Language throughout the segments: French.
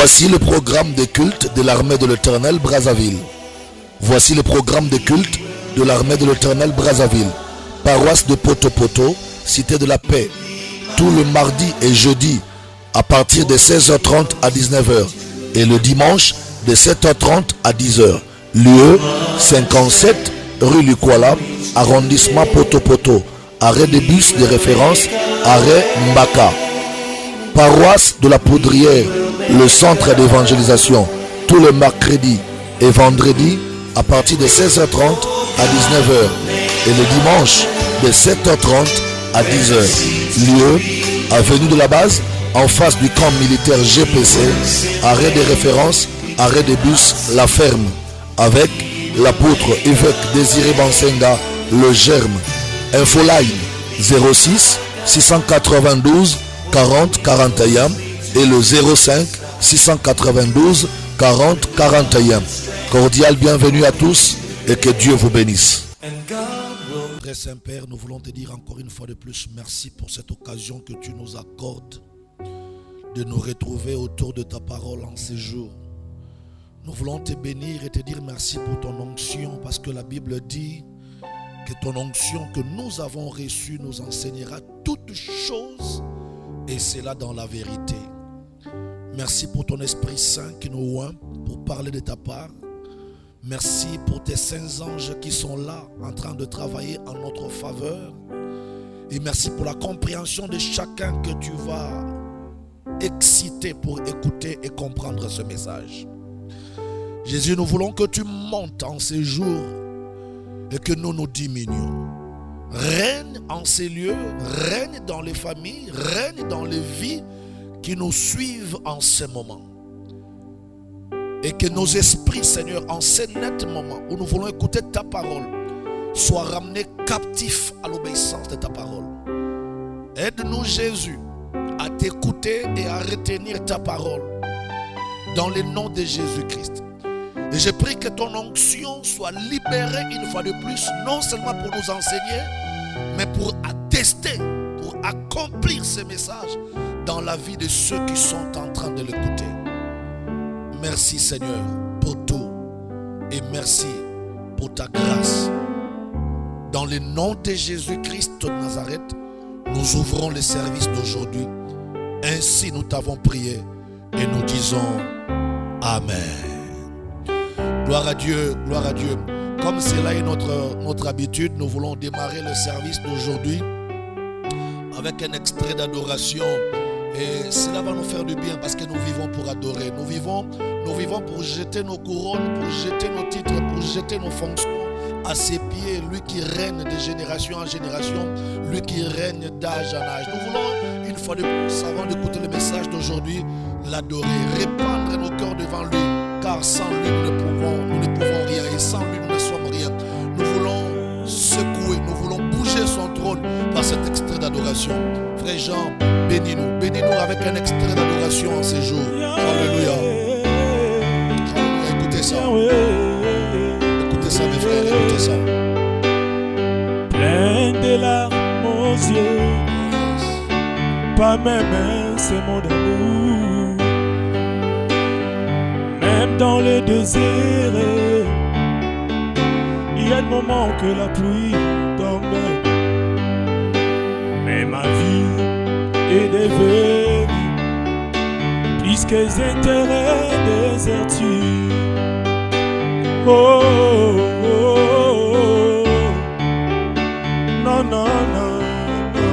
Voici le programme de culte de l'armée de l'Éternel Brazzaville. Voici le programme de culte de l'armée de l'Éternel Brazzaville. Paroisse de Poto-Poto, Cité de la Paix. Tout le mardi et jeudi à partir de 16h30 à 19h. Et le dimanche de 7h30 à 10h. Lieu 57 rue Lukwala, arrondissement Poto-Poto. Arrêt de bus de référence, arrêt Mbaka. Paroisse de la Poudrière, le centre d'évangélisation, tous les mercredis et vendredis à partir de 16h30 à 19h et le dimanche de 7h30 à 10h. Lieu, avenue de la Base, en face du camp militaire GPC, arrêt de référence, arrêt de bus La Ferme, avec l'apôtre évêque Désiré Bansenga, le Germe. Infoline 06 692 40 41 et le 05 692 40 41. Cordial bienvenue à tous et que Dieu vous bénisse. Très Saint-Père, nous voulons te dire encore une fois de plus merci pour cette occasion que tu nous accordes de nous retrouver autour de ta parole en ces jours. Nous voulons te bénir et te dire merci pour ton onction, parce que la Bible dit que ton onction que nous avons reçue nous enseignera toutes choses, et c'est là dans la vérité. Merci pour ton Esprit Saint qui nous oint pour parler de ta part. Merci pour tes saints anges qui sont là en train de travailler en notre faveur. Et merci pour la compréhension de chacun que tu vas exciter pour écouter et comprendre ce message. Jésus, nous voulons que tu montes en ces jours et que nous nous diminuions. Règne en ces lieux, règne dans les familles, règne dans les vies qui nous suivent en ce moment. Et que nos esprits, Seigneur, en ces nets moments où nous voulons écouter ta parole, soient ramenés captifs à l'obéissance de ta parole. Aide-nous, Jésus, à t'écouter et à retenir ta parole dans le nom de Jésus-Christ. Et je prie que ton onction soit libérée une fois de plus, non seulement pour nous enseigner, mais pour attester, pour accomplir ce message dans la vie de ceux qui sont en train de l'écouter. Merci Seigneur pour tout et merci pour ta grâce. Dans le nom de Jésus-Christ de Nazareth, nous ouvrons le service d'aujourd'hui. Ainsi nous t'avons prié et nous disons Amen. Gloire à Dieu, gloire à Dieu. Comme cela est notre habitude, nous voulons démarrer le service d'aujourd'hui avec un extrait d'adoration. Et cela va nous faire du bien parce que nous vivons pour adorer. Nous vivons pour jeter nos couronnes, pour jeter nos titres, pour jeter nos fonctions à ses pieds. Lui qui règne de génération en génération, lui qui règne d'âge en âge. Nous voulons, une fois de plus, avant d'écouter le message d'aujourd'hui, l'adorer, répandre nos cœurs devant lui. Car sans lui, nous ne pouvons rien. Et sans lui, nous ne sommes rien. Nous voulons secouer, nous voulons bouger son trône par cet extrait d'adoration. Frère Jean, bénis-nous. Bénis-nous avec un extrait d'adoration en ces jours. Alléluia. Écoutez ça. Écoutez ça, mes frères, écoutez ça. Plein de larmes aux yeux, pas même un sémon d'amour. Même dans le désert, il y a des moments que la pluie tombe. Mais ma vie est devenue plus que les intérêts désertus. Oh, oh, oh, oh. Non, non, non, non.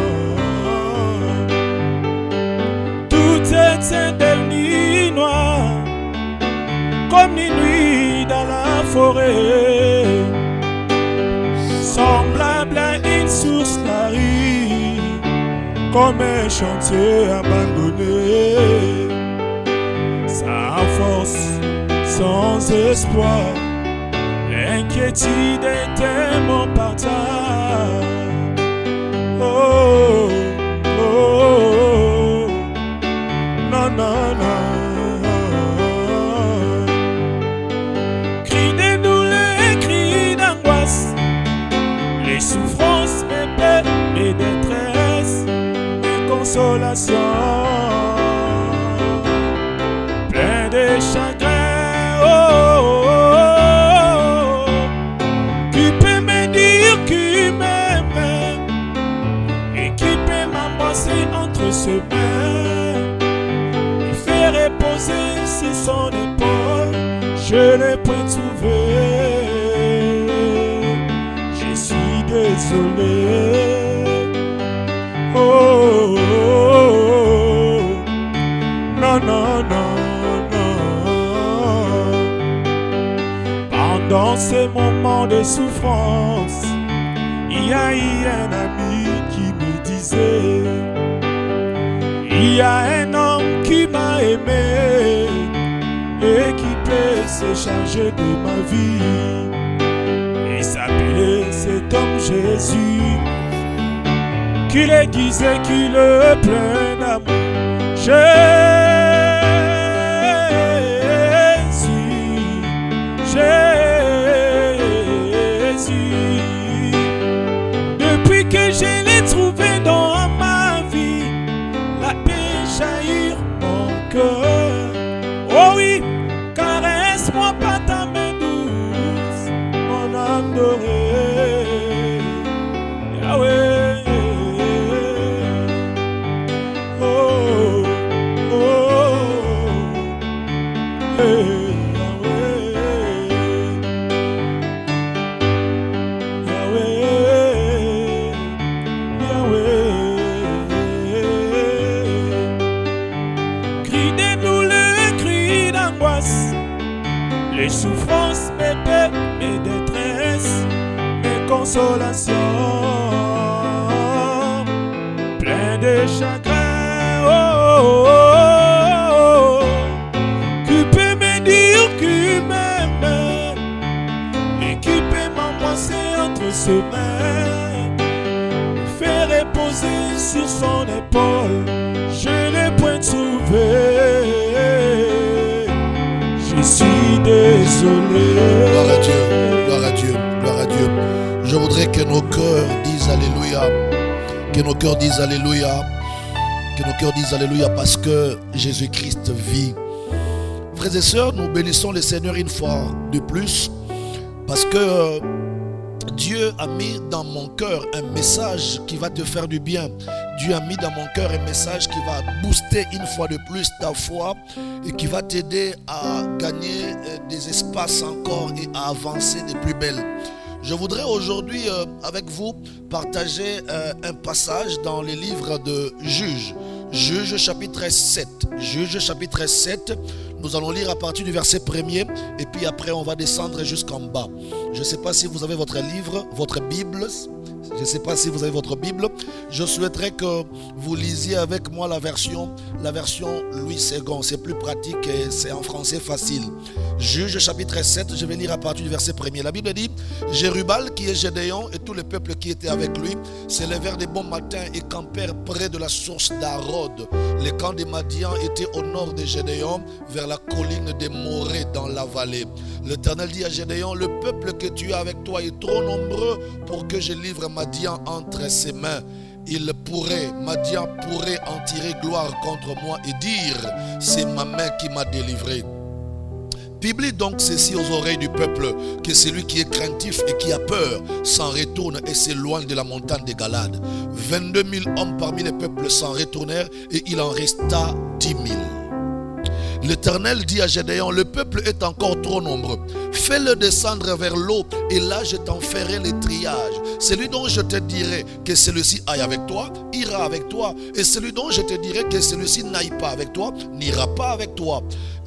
Tout est devenu noir, comme les nuits dans la forêt, semblable à une source larie, comme un chantier abandonné, sans force, sans espoir, l'inquiétude était mon partage. Oh, oh, oh, non, non, non. Les souffrances, mes peines, mes détresses, mes consolations. Plein entre ses mains, il fait reposer sur son épaule. Je n'ai point trouvé, je suis désolé. Oh, oh, oh, non, non, non, non. Pendant ces moments de souffrance, il y a eu un ami qui me disait: il y a un homme qui m'a aimé et qui peut se charger de ma vie. Il s'appelait cet homme Jésus, qui le disait qu'il est plein d'amour. Jésus, depuis que je l'ai trouvé dans ma vie, la paix jaillit mon cœur. Oh oui, caresse-moi par ta main douce, mon âme dorée. Yahweh. Oh, oh, hey. Les souffrances, mes peines, mes détresses, mes consolations, plein de chagrin. Oh, oh, oh, oh. Qui peut me dire qu'il m'aime et qui peut m'embrasser entre ses mains, me faire reposer sur son épaule. Je n'ai point trouvé. Je suis désolé. Gloire à Dieu, gloire à Dieu, gloire à Dieu. Je voudrais que nos cœurs disent Alléluia. Que nos cœurs disent Alléluia. Que nos cœurs disent Alléluia parce que Jésus-Christ vit. Frères et sœurs, nous bénissons le Seigneur une fois de plus parce que Dieu a mis dans mon cœur un message qui va te faire du bien. Dieu a mis dans mon cœur un message qui va booster une fois de plus ta foi et qui va t'aider à gagner des espaces encore et à avancer de plus belle. Je voudrais aujourd'hui avec vous partager un passage dans les livres de Juges. Juges chapitre 7. Juges chapitre 7. Nous allons lire à partir du verset 1er et puis après on va descendre jusqu'en bas. Je ne sais pas si vous avez votre livre, votre Bible. Je ne sais pas si vous avez votre Bible. Je souhaiterais que vous lisiez avec moi la version Louis II. C'est plus pratique et c'est en français facile. Juges chapitre 7, je vais lire à partir du verset 1er. La Bible dit: Jérubal qui est Gédéon et tout le peuple qui était avec lui s'élevèrent de bon matin et campèrent près de la source d'Arod. Les camps des Madians étaient au nord de Gédéon, vers la colline des Morées dans la vallée. L'Éternel dit à Gédéon: le peuple que tu as avec toi est trop nombreux pour que je livre Madian entre ses mains. Madian pourrait en tirer gloire contre moi et dire: c'est ma main qui m'a délivré. Publie donc ceci aux oreilles du peuple, que celui qui est craintif et qui a peur s'en retourne et s'éloigne de la montagne des Galades. 22 000 hommes parmi les peuples s'en retournèrent et il en resta 10 000. L'Éternel dit à Gédéon: le peuple est encore trop nombreux. Fais-le descendre vers l'eau et là je t'en ferai les triages. Celui dont je te dirai que celui-ci aille avec toi, ira avec toi. Et celui dont je te dirai que celui-ci n'aille pas avec toi, n'ira pas avec toi.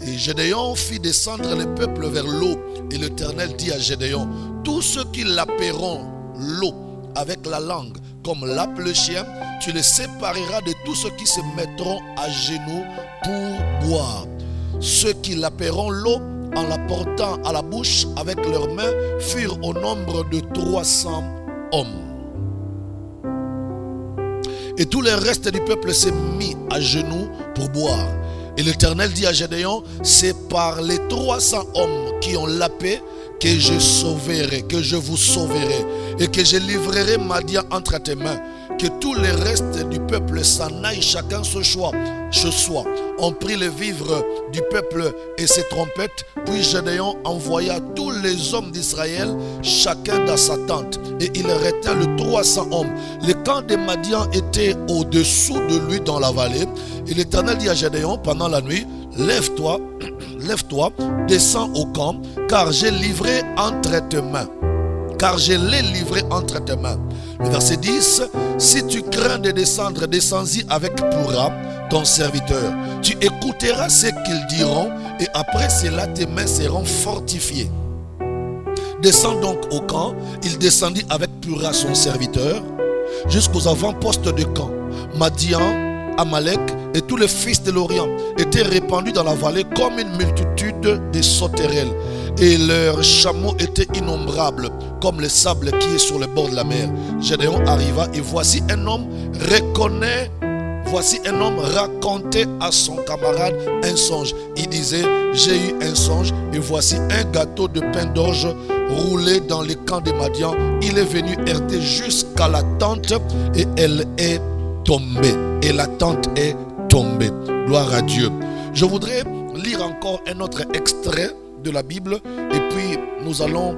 Et Gédéon fit descendre le peuple vers l'eau. Et l'Éternel dit à Gédéon: tous ceux qui lapperont l'eau avec la langue, comme lappe le chien, tu les sépareras de tous ceux qui se mettront à genoux pour boire. Ceux qui lapperont l'eau en la portant à la bouche avec leurs mains furent au nombre de 300 hommes. Et tout le reste du peuple s'est mis à genoux pour boire. Et l'Éternel dit à Gédéon: c'est par les 300 hommes qui ont lappé que je sauverai, que je vous sauverai et que je livrerai Madian entre tes mains. que tous les restes du peuple s'en aillent chacun ce soir. On prit les vivres du peuple et ses trompettes. Puis Gédéon envoya tous les hommes d'Israël, chacun dans sa tente. Et il retint le 300 hommes. Le camp des Madians était au-dessous de lui dans la vallée. Et l'Éternel dit à Gédéon pendant la nuit, lève-toi, descends au camp, car j'ai livré entre tes mains. Car je l'ai livré entre tes mains. Le verset 10, si tu crains de descendre, descends-y avec Pura, ton serviteur. Tu écouteras ce qu'ils diront, et après cela, tes mains seront fortifiées. Descends donc au camp. Il descendit avec Pura, son serviteur, jusqu'aux avant-postes de camp. Madian, Amalek et tous les fils de l'Orient étaient répandus dans la vallée comme une multitude de sauterelles. Et leurs chameaux étaient innombrables, comme le sable qui est sur le bord de la mer. Gédéon arriva et voici un homme racontait à son camarade un songe. Il disait, j'ai eu un songe et voici un gâteau de pain d'orge roulé dans les camps des Madians. Il est venu heurter jusqu'à la tente et elle est tombée. Et la tente est tombée. Gloire à Dieu. Je voudrais lire encore un autre extrait de la Bible et puis nous allons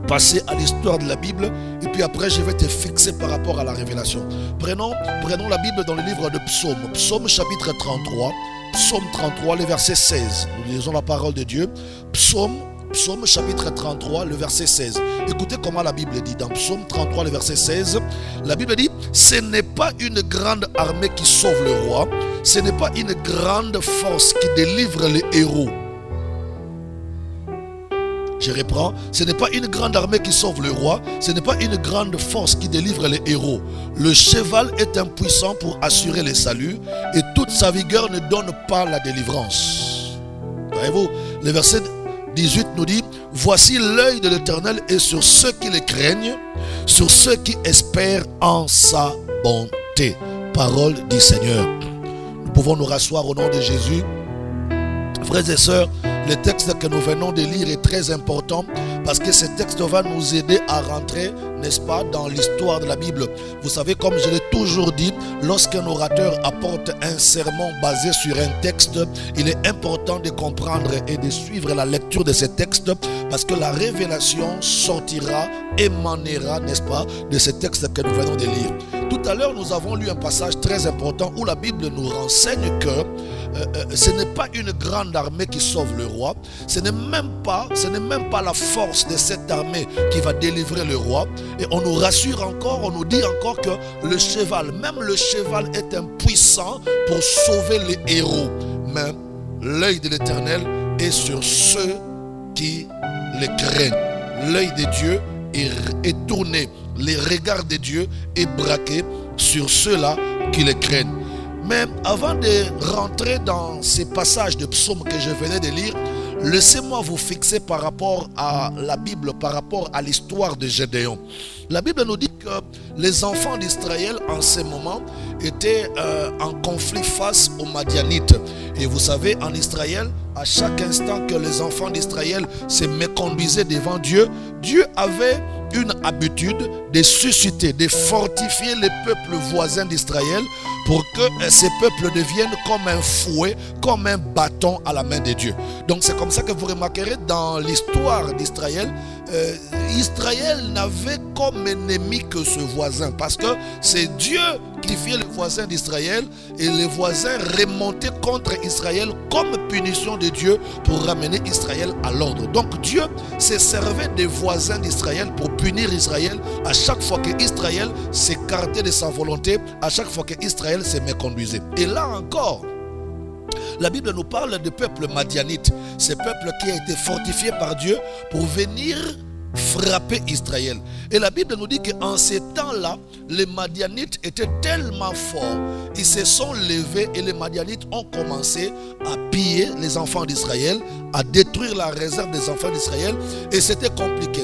passer à l'histoire de la Bible et puis après je vais te fixer par rapport à la révélation. Prenons la Bible dans le livre de Psaume. Psaume chapitre 33. Psaume 33, le verset 16. Nous lisons la parole de Dieu. Psaume chapitre 33, le verset 16. Écoutez comment la Bible dit dans Psaume 33, le verset 16. La Bible dit, ce n'est pas une grande armée qui sauve le roi, ce n'est pas une grande force qui délivre les héros. Je reprends, ce n'est pas une grande armée qui sauve le roi, ce n'est pas une grande force qui délivre les héros. Le cheval est impuissant pour assurer le salut et toute sa vigueur ne donne pas la délivrance. Voyez-vous, le verset 18 nous dit, voici l'œil de l'Éternel est sur ceux qui le craignent, sur ceux qui espèrent en sa bonté. Parole du Seigneur. Nous pouvons nous rasseoir au nom de Jésus. Frères et sœurs, le texte que nous venons de lire est très important parce que ce texte va nous aider à rentrer, n'est-ce pas, dans l'histoire de la Bible. Vous savez, comme je l'ai toujours dit, lorsqu'un orateur apporte un sermon basé sur un texte, il est important de comprendre et de suivre la lecture de ce texte parce que la révélation sortira, émanera, n'est-ce pas, de ce texte que nous venons de lire. Tout à l'heure, nous avons lu un passage très important où la Bible nous renseigne que ce n'est pas une grande armée qui sauve le roi, ce n'est même pas la force de cette armée qui va délivrer le roi. Et on nous rassure encore, on nous dit encore que le cheval, même le cheval est impuissant pour sauver les héros. Mais l'œil de l'Éternel est sur ceux qui les craignent. L'œil de Dieu est tourné, les regards de Dieu est braqué sur ceux-là qui les craignent. Mais avant de rentrer dans ces passages de psaumes que je venais de lire, laissez-moi vous fixer par rapport à la Bible, par rapport à l'histoire de Gédéon. La Bible nous dit que les enfants d'Israël en ce moment étaient en conflit face aux Madianites. Et vous savez, en Israël, à chaque instant que les enfants d'Israël se méconduisaient devant Dieu, Dieu avait une habitude de susciter, de fortifier les peuples voisins d'Israël pour que ces peuples deviennent comme un fouet, comme un bâton à la main de Dieu. Donc c'est comme ça que vous remarquerez dans l'histoire d'Israël, Israël n'avait comme ennemi que ce voisin parce que c'est Dieu qui fiait les voisins d'Israël et les voisins remontaient contre Israël comme punition de Dieu pour ramener Israël à l'ordre. Donc Dieu se servait des voisins d'Israël pour punir Israël à chaque fois que Israël s'écartait de sa volonté, à chaque fois que Israël se méconduisait. Et là encore, la Bible nous parle du peuple madianite, ce peuple qui a été fortifié par Dieu pour venir frapper Israël. Et la Bible nous dit qu'en ces temps-là, les Madianites étaient tellement forts, ils se sont levés et les Madianites ont commencé à piller les enfants d'Israël, à détruire la réserve des enfants d'Israël, et c'était compliqué.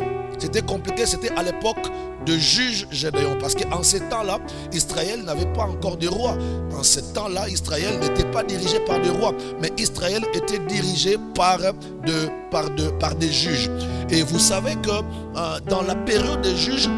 C'était à l'époque de juge Gédéon. Parce qu'en ces temps-là, Israël n'avait pas encore de roi. En ces temps-là, Israël n'était pas dirigé par des rois, mais Israël était dirigé par des juges. Et vous savez que dans la période des juges,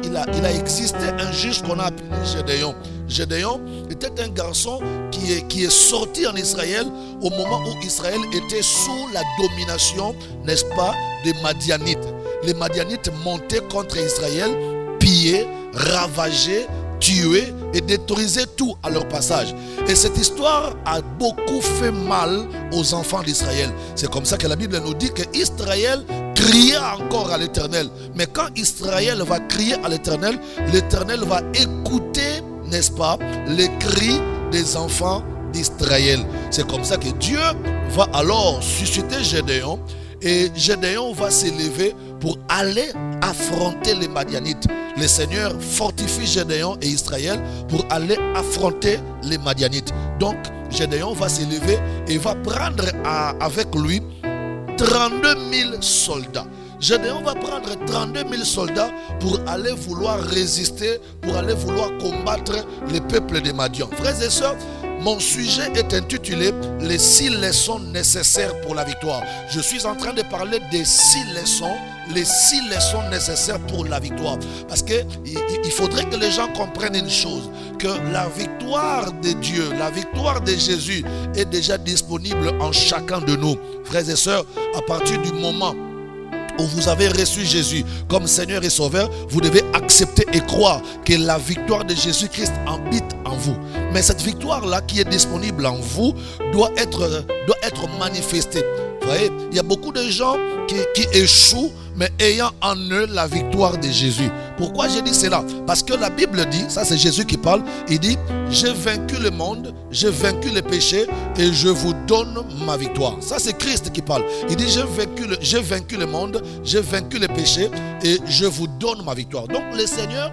il il a existé un juge qu'on a appelé Gédéon. Gédéon était un garçon qui est sorti en Israël au moment où Israël était sous la domination, n'est-ce pas, des Madianites. Les Madianites montaient contre Israël, pillaient, ravageaient, tuaient et détruisaient tout à leur passage. Et cette histoire a beaucoup fait mal aux enfants d'Israël. C'est comme ça que la Bible nous dit qu'Israël criait encore à l'Éternel. Mais quand Israël va crier à l'Éternel, l'Éternel va écouter, n'est-ce pas, les cris des enfants d'Israël. C'est comme ça que Dieu va alors susciter Gédéon. Et Gédéon va s'élever pour aller affronter les Madianites. Le Seigneur fortifie Gédéon et Israël pour aller affronter les Madianites. Donc Gédéon va s'élever et va prendre avec lui 32 000 soldats. Gédéon va prendre 32 000 soldats pour aller vouloir résister, pour aller vouloir combattre les peuples de Madian. Frères et sœurs, mon sujet est intitulé « Les 6 leçons nécessaires pour la victoire ». Je suis en train de parler des 6 leçons, les 6 leçons nécessaires pour la victoire. Parce qu'il faudrait que les gens comprennent une chose, que la victoire de Dieu, la victoire de Jésus est déjà disponible en chacun de nous. Frères et sœurs, à partir du moment où vous avez reçu Jésus comme Seigneur et Sauveur, vous devez accepter et croire que la victoire de Jésus-Christ habite en vous. Mais cette victoire-là qui est disponible en vous doit être manifestée. Vous voyez, il y a beaucoup de gens qui échouent, mais ayant en eux la victoire de Jésus. Pourquoi j'ai dit cela? Parce que la Bible dit, ça c'est Jésus qui parle, il dit, j'ai vaincu le monde, j'ai vaincu les péchés et je vous donne ma victoire. Ça c'est Christ qui parle. Il dit, j'ai vaincu le monde, j'ai vaincu les péchés et je vous donne ma victoire. Donc le Seigneur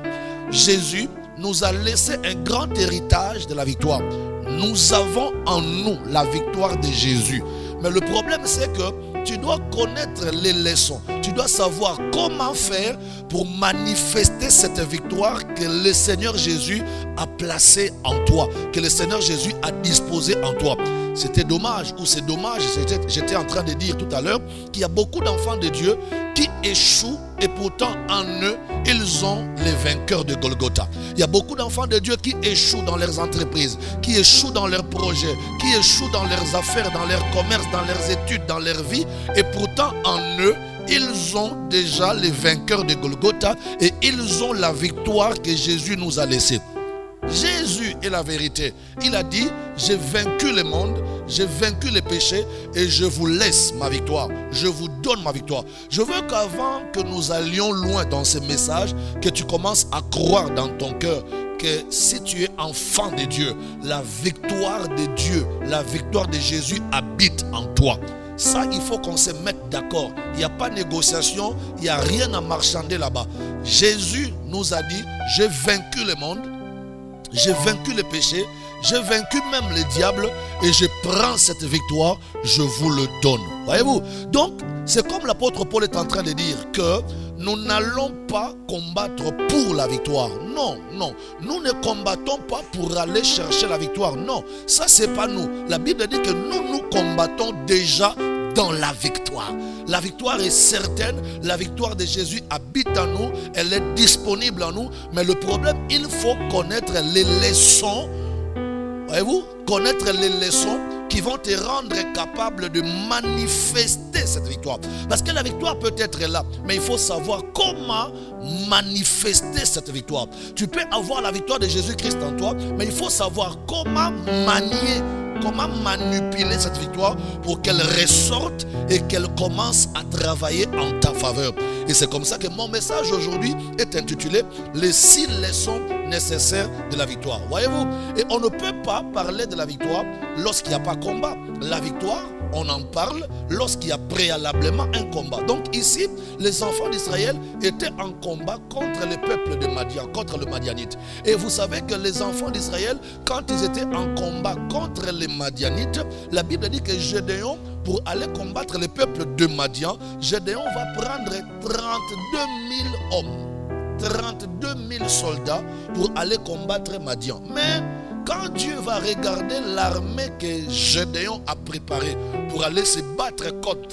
Jésus nous a laissé un grand héritage de la victoire. Nous avons en nous la victoire de Jésus. Mais le problème c'est que tu dois connaître les leçons. Tu dois savoir comment faire pour manifester cette victoire que le Seigneur Jésus a placée en toi, que le Seigneur Jésus a disposée en toi. C'était dommage, ou c'est dommage, j'étais en train de dire tout à l'heure qu'il y a beaucoup d'enfants de Dieu qui échouent et pourtant en eux, ils ont les vainqueurs de Golgotha. Il y a beaucoup d'enfants de Dieu qui échouent dans leurs entreprises, qui échouent dans leurs projets, qui échouent dans leurs affaires, dans leur commerce, dans leurs études, dans leur vie. Et pourtant en eux, ils ont déjà les vainqueurs de Golgotha et ils ont la victoire que Jésus nous a laissée. Jésus est la vérité. Il a dit, j'ai vaincu le monde, j'ai vaincu les péchés et je vous laisse ma victoire. Je vous donne ma victoire. Je veux qu'avant que nous allions loin dans ce message, que tu commences à croire dans ton cœur que si tu es enfant de Dieu, la victoire de Dieu, la victoire de Jésus habite en toi. Ça, il faut qu'on se mette d'accord. Il n'y a pas de négociation, il n'y a rien à marchander là-bas. Jésus nous a dit, j'ai vaincu le monde, j'ai vaincu le péché, j'ai vaincu même le diable et je prends cette victoire, je vous le donne. Voyez-vous? Donc, c'est comme l'apôtre Paul est en train de dire que nous n'allons pas combattre pour la victoire. Non, non. Nous ne combattons pas pour aller chercher la victoire. Non, ça c'est pas nous. La Bible dit que nous combattons déjà dans la victoire. La victoire est certaine, la victoire de Jésus habite en nous, elle est disponible en nous, mais le problème, il faut connaître les leçons, voyez-vous, connaître les leçons qui vont te rendre capable de manifester cette victoire. Parce que la victoire peut être là, mais il faut savoir comment manifester cette victoire. Tu peux avoir la victoire de Jésus-Christ en toi, mais il faut savoir comment manier, comment manipuler cette victoire pour qu'elle ressorte et qu'elle commence à travailler en ta faveur. Et c'est comme ça que mon message aujourd'hui est intitulé « Les 6 leçons nécessaires de la victoire ». Voyez-vous? Et on ne peut pas parler de la victoire lorsqu'il n'y a pas combat. La victoire, on en parle lorsqu'il y a préalablement un combat. Donc ici, les enfants d'Israël étaient en combat contre le peuple de Madian, contre le Madianite. Et vous savez que les enfants d'Israël, quand ils étaient en combat contre les Madianites, la Bible dit que Gédéon, pour aller combattre le peuple de Madian, Gédéon va prendre 32 000 hommes, 32 000 soldats pour aller combattre Madian. Mais quand Dieu va regarder l'armée que Gédéon a préparée pour aller se battre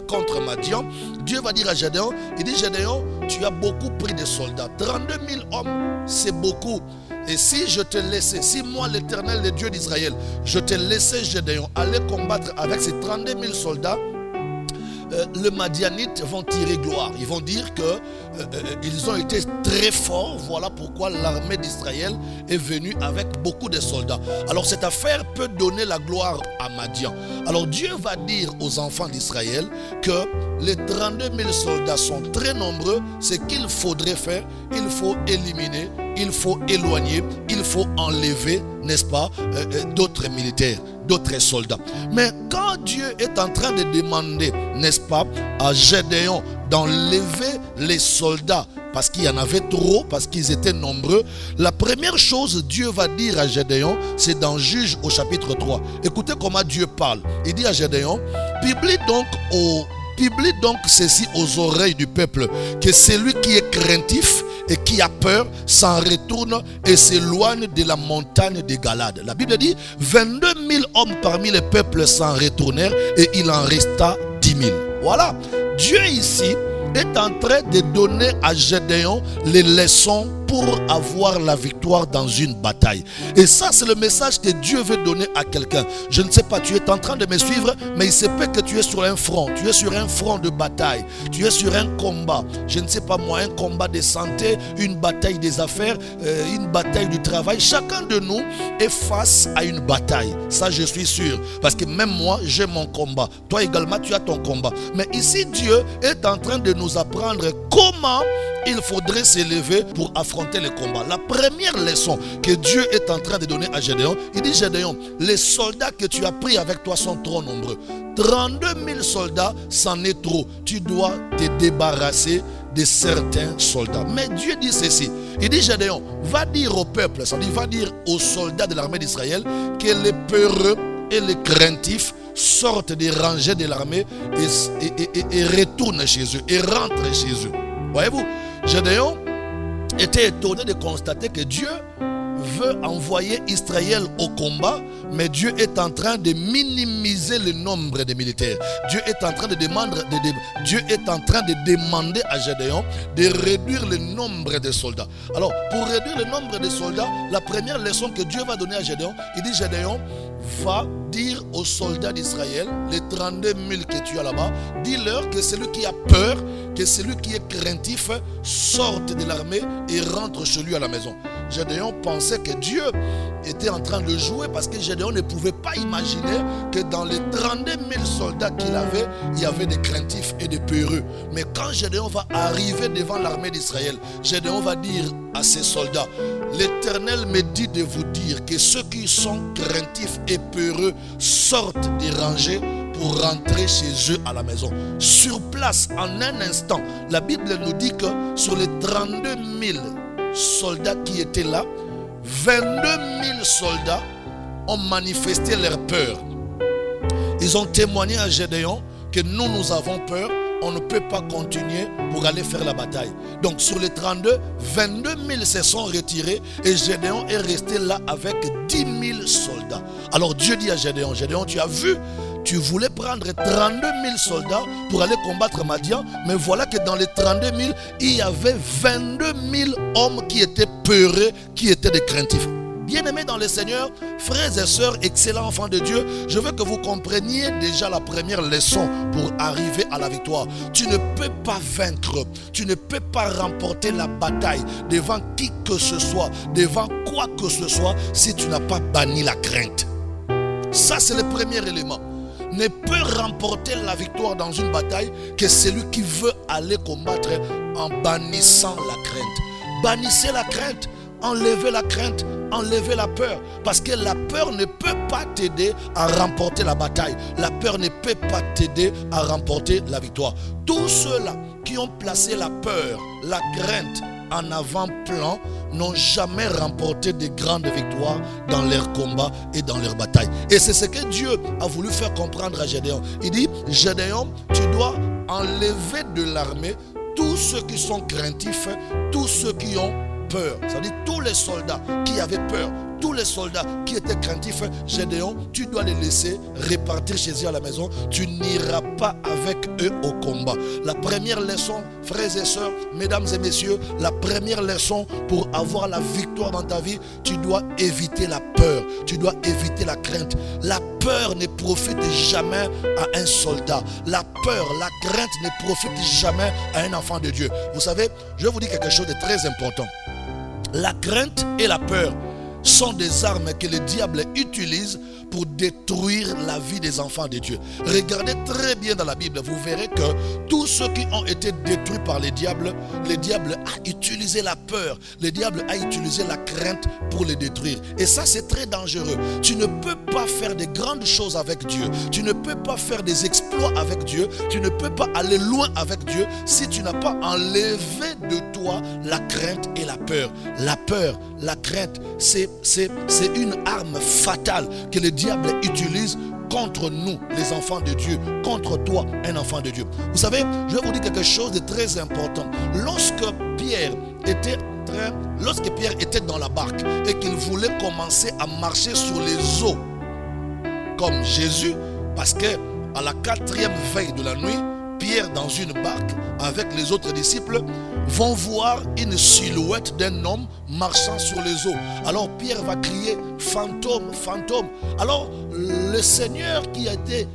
contre Madian, Dieu va dire à Gédéon, il dit Gédéon, tu as beaucoup pris de soldats. 32 000 hommes, c'est beaucoup. Et si je te laissais, si moi l'Éternel, le Dieu d'Israël, je te laissais Gédéon aller combattre avec ces 32 000 soldats, les Madianites vont tirer gloire. Ils vont dire qu'ils ont été très forts. Voilà pourquoi l'armée d'Israël est venue avec beaucoup de soldats. Alors cette affaire peut donner la gloire à Madian. Alors Dieu va dire aux enfants d'Israël que les 32 000 soldats sont très nombreux. Ce qu'il faudrait faire, il faut éliminer, il faut éloigner, il faut enlever, n'est-ce pas, d'autres militaires, d'autres soldats. Mais quand Dieu est en train de demander, n'est-ce pas, à Gédéon d'enlever les soldats parce qu'il y en avait trop, parce qu'ils étaient nombreux, la première chose Dieu va dire à Gédéon, c'est dans Juges au chapitre 3. Écoutez comment Dieu parle. Il dit à Gédéon, publie donc ceci aux oreilles du peuple, que celui qui est craintif et qui a peur s'en retourne et s'éloigne de la montagne de Galade. La Bible dit 22 000 hommes parmi les peuples s'en retournèrent et il en resta 10 000. Voilà, Dieu ici est en train de donner à Gédéon les leçons pour avoir la victoire dans une bataille. Et ça, c'est le message que Dieu veut donner à quelqu'un. Je ne sais pas, tu es en train de me suivre, mais il se peut que tu es sur un front. Tu es sur un front de bataille. Tu es sur un combat. Je ne sais pas moi, un combat de santé, une bataille des affaires, une bataille du travail. Chacun de nous est face à une bataille. Ça, je suis sûr. Parce que même moi, j'ai mon combat. Toi également, tu as ton combat. Mais ici, Dieu est en train de nous apprendre comment il faudrait s'élever pour affronter le combat. La première leçon que Dieu est en train de donner à Gédéon, il dit Gédéon, les soldats que tu as pris avec toi sont trop nombreux. 32 000 soldats, c'en est trop. Tu dois te débarrasser de certains soldats. Mais Dieu dit ceci. Il dit Gédéon, va dire au peuple, ça dit va dire aux soldats de l'armée d'Israël que les peureux et les craintifs sortent des rangées de l'armée et retournent chez eux et rentrent chez eux. Voyez-vous, Gédéon était étonné de constater que Dieu veut envoyer Israël au combat, mais Dieu est en train de minimiser le nombre de militaires. Dieu est en train de demander à Gédéon de réduire le nombre de soldats. Alors, pour réduire le nombre de soldats, la première leçon que Dieu va donner à Gédéon, il dit Gédéon, va dire aux soldats d'Israël, les 32 000 que tu as là-bas, dis-leur que celui qui a peur, que celui qui est craintif sorte de l'armée et rentre chez lui à la maison. Gédéon pensait que Dieu était en train de jouer parce que Gédéon ne pouvait pas imaginer que dans les 32 000 soldats qu'il avait, il y avait des craintifs et des peureux. Mais quand Gédéon va arriver devant l'armée d'Israël, Gédéon va dire à ses soldats, l'Éternel me dit de vous dire que ceux qui sont craintifs et peureux sortent des rangées pour rentrer chez eux à la maison. Sur place, en un instant, la Bible nous dit que sur les 32 000 soldats qui étaient là, 22 000 soldats ont manifesté leur peur. Ils ont témoigné à Gédéon que nous avons peur, on ne peut pas continuer pour aller faire la bataille. Donc sur les 32, 22 000 se sont retirés et Gédéon est resté là avec 10 000 soldats. Alors Dieu dit à Gédéon, Gédéon, tu as vu, tu voulais prendre 32 000 soldats pour aller combattre Madian, mais voilà que dans les 32 000, il y avait 22 000 hommes qui étaient peureux, qui étaient des craintifs. Bien-aimés dans le Seigneur, frères et sœurs, excellents enfants de Dieu, je veux que vous compreniez déjà la première leçon pour arriver à la victoire. Tu ne peux pas vaincre, tu ne peux pas remporter la bataille devant qui que ce soit, devant quoi que ce soit, si tu n'as pas banni la crainte. Ça, c'est le premier élément. Ne peut remporter la victoire dans une bataille que celui qui veut aller combattre en bannissant la crainte. Bannissez la crainte, enlevez la crainte, enlevez la peur. Parce que la peur ne peut pas t'aider à remporter la bataille. La peur ne peut pas t'aider à remporter la victoire. Tous ceux-là qui ont placé la peur, la crainte en avant-plan n'ont jamais remporté de grandes victoires dans leurs combats et dans leurs batailles. Et c'est ce que Dieu a voulu faire comprendre à Gédéon. Il dit, Gédéon, tu dois enlever de l'armée tous ceux qui sont craintifs, tous ceux qui ont peur. C'est-à-dire tous les soldats qui avaient peur, tous les soldats qui étaient craintifs, Gédéon, tu dois les laisser repartir chez eux à la maison. Tu n'iras pas avec eux au combat. La première leçon, frères et sœurs, mesdames et messieurs, la première leçon pour avoir la victoire dans ta vie, tu dois éviter la peur. Tu dois éviter la crainte. La peur ne profite jamais à un soldat. La peur, la crainte ne profite jamais à un enfant de Dieu. Vous savez, je vais vous dire quelque chose de très important. La crainte et la peur sont des armes que le diable utilise pour détruire la vie des enfants de Dieu. Regardez très bien dans la Bible, vous verrez que tous ceux qui ont été détruits par le diable a utilisé la peur, le diable a utilisé la crainte pour les détruire. Et ça, c'est très dangereux. Tu ne peux pas faire de grandes choses avec Dieu. Tu ne peux pas faire des exploits avec Dieu. Tu ne peux pas aller loin avec Dieu si tu n'as pas enlevé de toi la crainte et la peur. La peur, la crainte, c'est une arme fatale que le diable utilise contre nous, les enfants de Dieu, contre toi, un enfant de Dieu. Vous savez, je vais vous dire quelque chose de très important. Lorsque Pierre était dans la barque et qu'il voulait commencer à marcher sur les eaux comme Jésus, parce que à la 4e veille de la nuit, Pierre dans une barque avec les autres disciples vont voir une silhouette d'un homme marchant sur les eaux. Alors Pierre va crier fantôme, fantôme. Alors le Seigneur qui était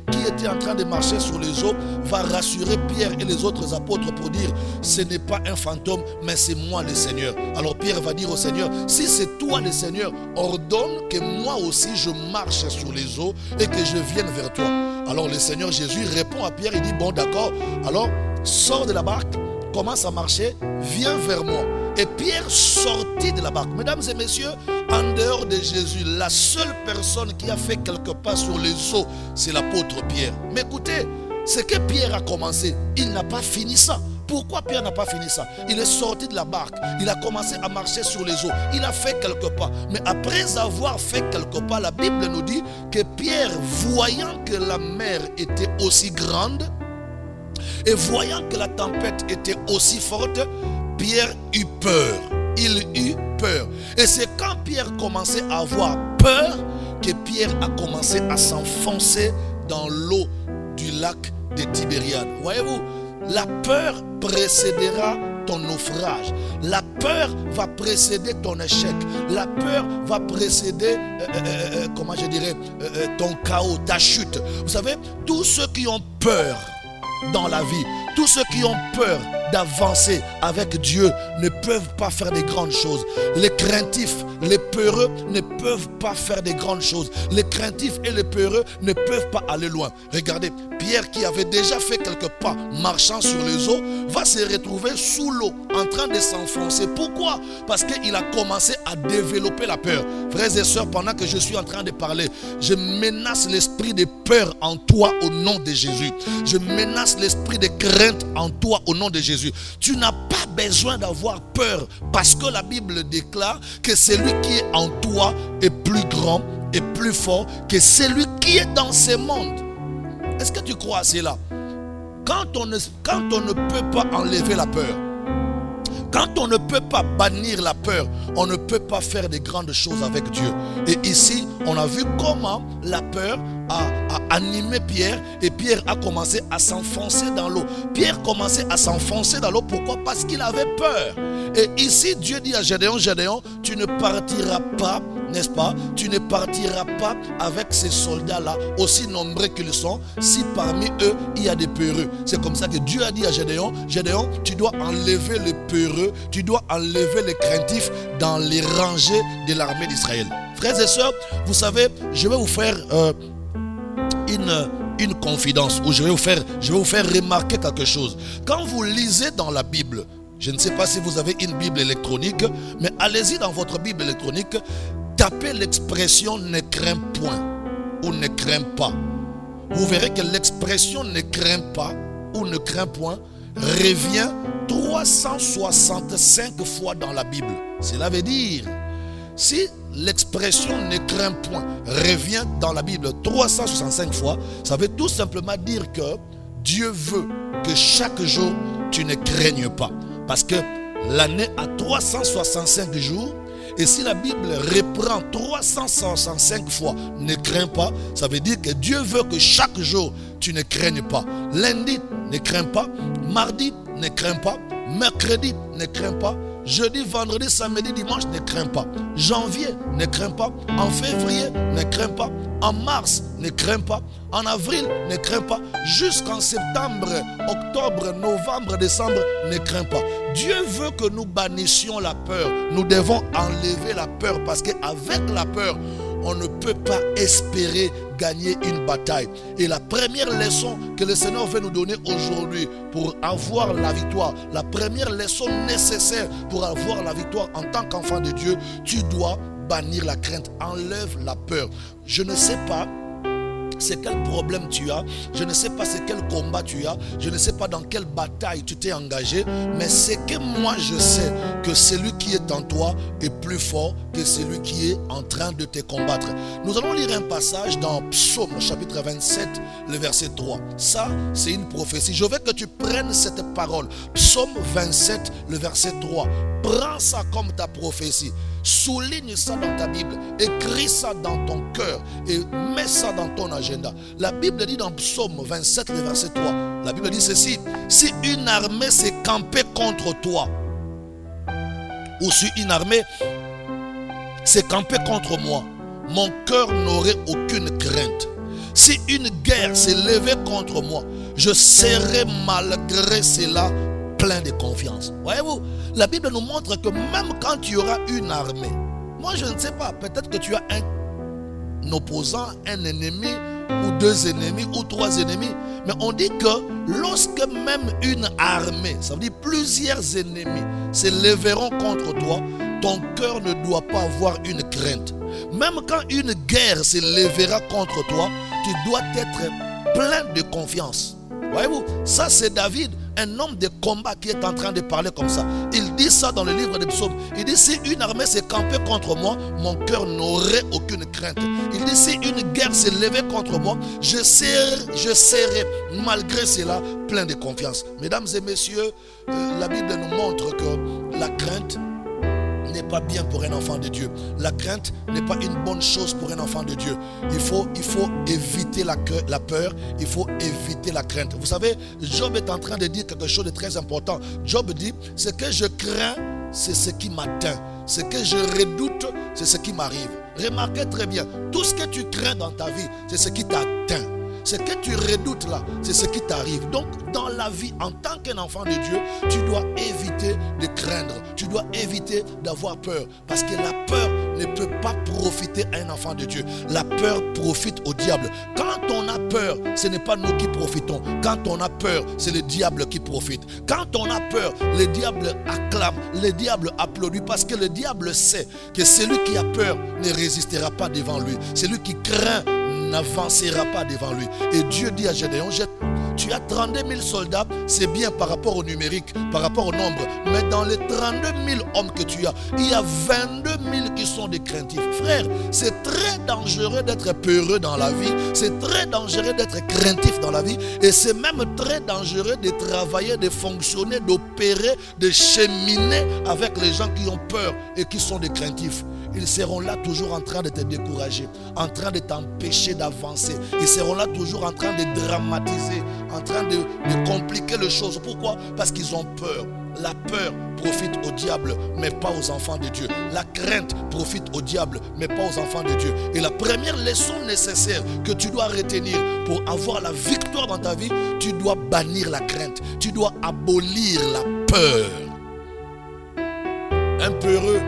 en train de marcher sur les eaux va rassurer Pierre et les autres apôtres pour dire ce n'est pas un fantôme mais c'est moi le Seigneur. Alors Pierre va dire au Seigneur, si c'est toi le Seigneur, ordonne que moi aussi je marche sur les eaux et que je vienne vers toi. Alors le Seigneur Jésus répond à Pierre, il dit bon d'accord, alors sors de la barque, commence à marcher, viens vers moi. Et Pierre sortit de la barque. Mesdames et messieurs, en dehors de Jésus, la seule personne qui a fait quelques pas sur les eaux, c'est l'apôtre Pierre. Mais écoutez, ce que Pierre a commencé, il n'a pas fini ça. Pourquoi Pierre n'a pas fini ça? Il est sorti de la barque, il a commencé à marcher sur les eaux, il a fait quelques pas. Mais après avoir fait quelques pas, la Bible nous dit que Pierre, voyant que la mer était aussi grande et voyant que la tempête était aussi forte, Pierre eut peur. Il eut peur. Et c'est quand Pierre commençait à avoir peur que Pierre a commencé à s'enfoncer dans l'eau du lac de Tibériade. Voyez-vous, la peur précédera ton naufrage. La peur va précéder ton échec. La peur va précéder, ton chaos, ta chute. Vous savez, tous ceux qui ont peur dans la vie, tous ceux qui ont peur d'avancer avec Dieu ne peuvent pas faire de grandes choses. Les craintifs, les peureux ne peuvent pas faire de grandes choses. Les craintifs et les peureux ne peuvent pas aller loin. Regardez, Pierre qui avait déjà fait quelques pas marchant sur les eaux va se retrouver sous l'eau en train de s'enfoncer. Pourquoi? Parce qu'il a commencé à développer la peur. Frères et sœurs, pendant que je suis en train de parler, je menace l'esprit de peur en toi au nom de Jésus. Je menace l'esprit de crainte en toi au nom de Jésus. Tu n'as pas besoin d'avoir peur parce que la Bible déclare que celui qui est en toi est plus grand et plus fort que celui qui est dans ce monde. Est-ce que tu crois à cela? Quand on ne peut pas enlever la peur, quand on ne peut pas bannir la peur, on ne peut pas faire de grandes choses avec Dieu. Et ici, on a vu comment la peur a animé Pierre et Pierre a commencé à s'enfoncer dans l'eau. Pierre commençait à s'enfoncer dans l'eau. Pourquoi? Parce qu'il avait peur. Et ici, Dieu dit à Gédéon, Gédéon, tu ne partiras pas, n'est-ce pas? Tu ne partiras pas avec ces soldats-là, aussi nombreux qu'ils sont, si parmi eux, il y a des peureux. C'est comme ça que Dieu a dit à Gédéon, Gédéon, tu dois enlever les peureux, tu dois enlever les craintifs dans les rangées de l'armée d'Israël. Frères et sœurs, vous savez, je vais vous faire une confidence, où je vais vous faire remarquer quelque chose. Quand vous lisez dans la Bible, je ne sais pas si vous avez une Bible électronique, mais allez-y dans votre Bible électronique, tapez l'expression ne crains point ou ne crains pas. Vous verrez que l'expression ne crains pas ou ne crains point revient 365 fois dans la Bible. Cela veut dire, si l'expression ne crains point revient dans la Bible 365 fois, ça veut tout simplement dire que Dieu veut que chaque jour, tu ne craignes pas. Parce que l'année a 365 jours Et si la Bible reprend 365 fois, ne crains pas, ça veut dire que Dieu veut que chaque jour, tu ne craignes pas. Lundi, ne crains pas. Mardi, ne crains pas. Mercredi, ne crains pas. Jeudi, vendredi, samedi, dimanche, ne crains pas. Janvier, ne crains pas. En février, ne crains pas. En mars, ne crains pas. En avril, ne crains pas. Jusqu'en septembre, octobre, novembre, décembre, ne crains pas. Dieu veut que nous bannissions la peur. Nous devons enlever la peur parce qu'avec la peur, on ne peut pas espérer gagner une bataille. Et la première leçon que le Seigneur veut nous donner aujourd'hui pour avoir la victoire, la première leçon nécessaire pour avoir la victoire en tant qu'enfant de Dieu, tu dois bannir la crainte, enlève la peur. Je ne sais pas c'est quel problème tu as, je ne sais pas c'est quel combat tu as, je ne sais pas dans quelle bataille tu t'es engagé, mais c'est que moi je sais que celui qui est en toi est plus fort que celui qui est en train de te combattre. Nous allons lire un passage dans Psaume chapitre 27, le verset 3. Ça, c'est une prophétie. Je veux que tu prennes cette parole. Psaume 27, le verset 3. Prends ça comme ta prophétie. Souligne ça dans ta Bible. Écris ça dans ton cœur et mets ça dans ton agenda. La Bible dit dans Psaume 27, le verset 3. La Bible dit ceci. Si une armée s'est campée contre toi, ou si une armée s'est campée contre moi, mon cœur n'aurait aucune crainte. Si une guerre s'est levée contre moi, je serai malgré cela plein de confiance. Voyez-vous, la Bible nous montre que même quand tu auras une armée, moi je ne sais pas, peut-être que tu as un opposant, un ennemi, ou deux ennemis, ou trois ennemis, mais on dit que lorsque même une armée, ça veut dire plusieurs ennemis, se lèveront contre toi, ton cœur ne doit pas avoir une crainte. Même quand une guerre se lèvera contre toi, tu dois être plein de confiance. Voyez-vous, ça c'est David, un homme de combat qui est en train de parler comme ça. Il dit ça dans le livre des psaumes. Il dit si une armée s'est campée contre moi, mon cœur n'aurait aucune crainte. Il dit si une guerre s'est levée contre moi, je serai malgré cela plein de confiance. Mesdames et messieurs, la Bible nous montre que la crainte n'est pas bien pour un enfant de Dieu. La crainte n'est pas une bonne chose pour un enfant de Dieu. Il faut éviter la peur, il faut éviter la crainte. Vous savez, Job est en train de dire quelque chose de très important. Job dit, ce que je crains, c'est ce qui m'atteint. Ce que je redoute, c'est ce qui m'arrive. Remarquez très bien, tout ce que tu crains dans ta vie, c'est ce qui t'atteint. Ce que tu redoutes là, c'est ce qui t'arrive. Donc, dans la vie, en tant qu'un enfant de Dieu, tu dois éviter de craindre. Tu dois éviter d'avoir peur. Parce que la peur ne peut pas profiter à un enfant de Dieu. La peur profite au diable. Quand on a peur, ce n'est pas nous qui profitons. Quand on a peur, c'est le diable qui profite. Quand on a peur, le diable acclame, le diable applaudit. Parce que le diable sait que celui qui a peur ne résistera pas devant lui. Celui qui craint n'avancera pas devant lui. Et Dieu dit à Gédéon, tu as 32 000 soldats, c'est bien par rapport au numérique, par rapport au nombre, mais dans les 32 000 hommes que tu as, il y a 22 000 qui sont des craintifs. Frère, c'est très dangereux d'être peureux dans la vie, c'est très dangereux d'être craintif dans la vie, et c'est même très dangereux de travailler, de fonctionner, d'opérer, de cheminer avec les gens qui ont peur et qui sont des craintifs. Ils seront là toujours en train de te décourager, en train de t'empêcher d'avancer. Ils seront là toujours en train de dramatiser, en train de compliquer les choses. Pourquoi? Parce qu'ils ont peur. La peur profite au diable, mais pas aux enfants de Dieu. La crainte profite au diable, mais pas aux enfants de Dieu. Et la première leçon nécessaire que tu dois retenir pour avoir la victoire dans ta vie, tu dois bannir la crainte. Tu dois abolir la peur. Un peureux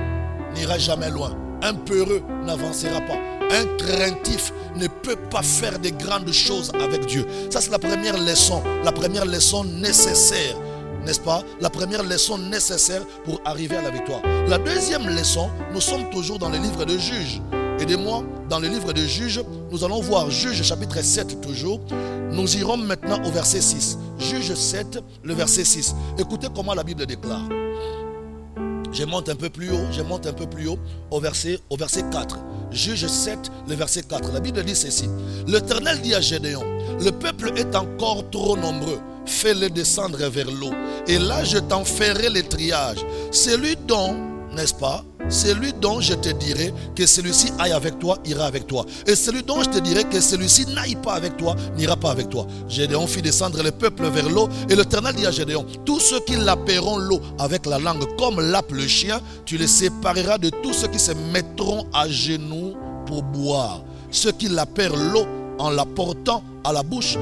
n'ira jamais loin. Un peureux n'avancera pas. Un craintif ne peut pas faire de grandes choses avec Dieu. Ça, c'est la première leçon nécessaire, n'est-ce pas? La première leçon nécessaire pour arriver à la victoire. La deuxième leçon, nous sommes toujours dans le livre de Juges. Aidez-moi, dans le livre de Juges, nous allons voir Juges chapitre 7 toujours. Nous irons maintenant au verset 6. Juges 7, le verset 6. Écoutez comment la Bible déclare. Je monte un peu plus haut, au verset 4. Juge 7, le verset 4. La Bible dit ceci. L'Éternel dit à Gédéon, le peuple est encore trop nombreux. Fais-le descendre vers l'eau. Et là, je t'en ferai l'étriage. Celui dont, n'est-ce pas, celui dont je te dirai que celui-ci aille avec toi, ira avec toi. Et celui dont je te dirai que celui-ci n'aille pas avec toi, n'ira pas avec toi. Gédéon fit descendre le peuple vers l'eau. Et l'Éternel dit à Gédéon, tous ceux qui laperont l'eau avec la langue comme lappe le chien, tu les sépareras de tous ceux qui se mettront à genoux pour boire. Ceux qui lapèrent l'eau en la portant à la bouche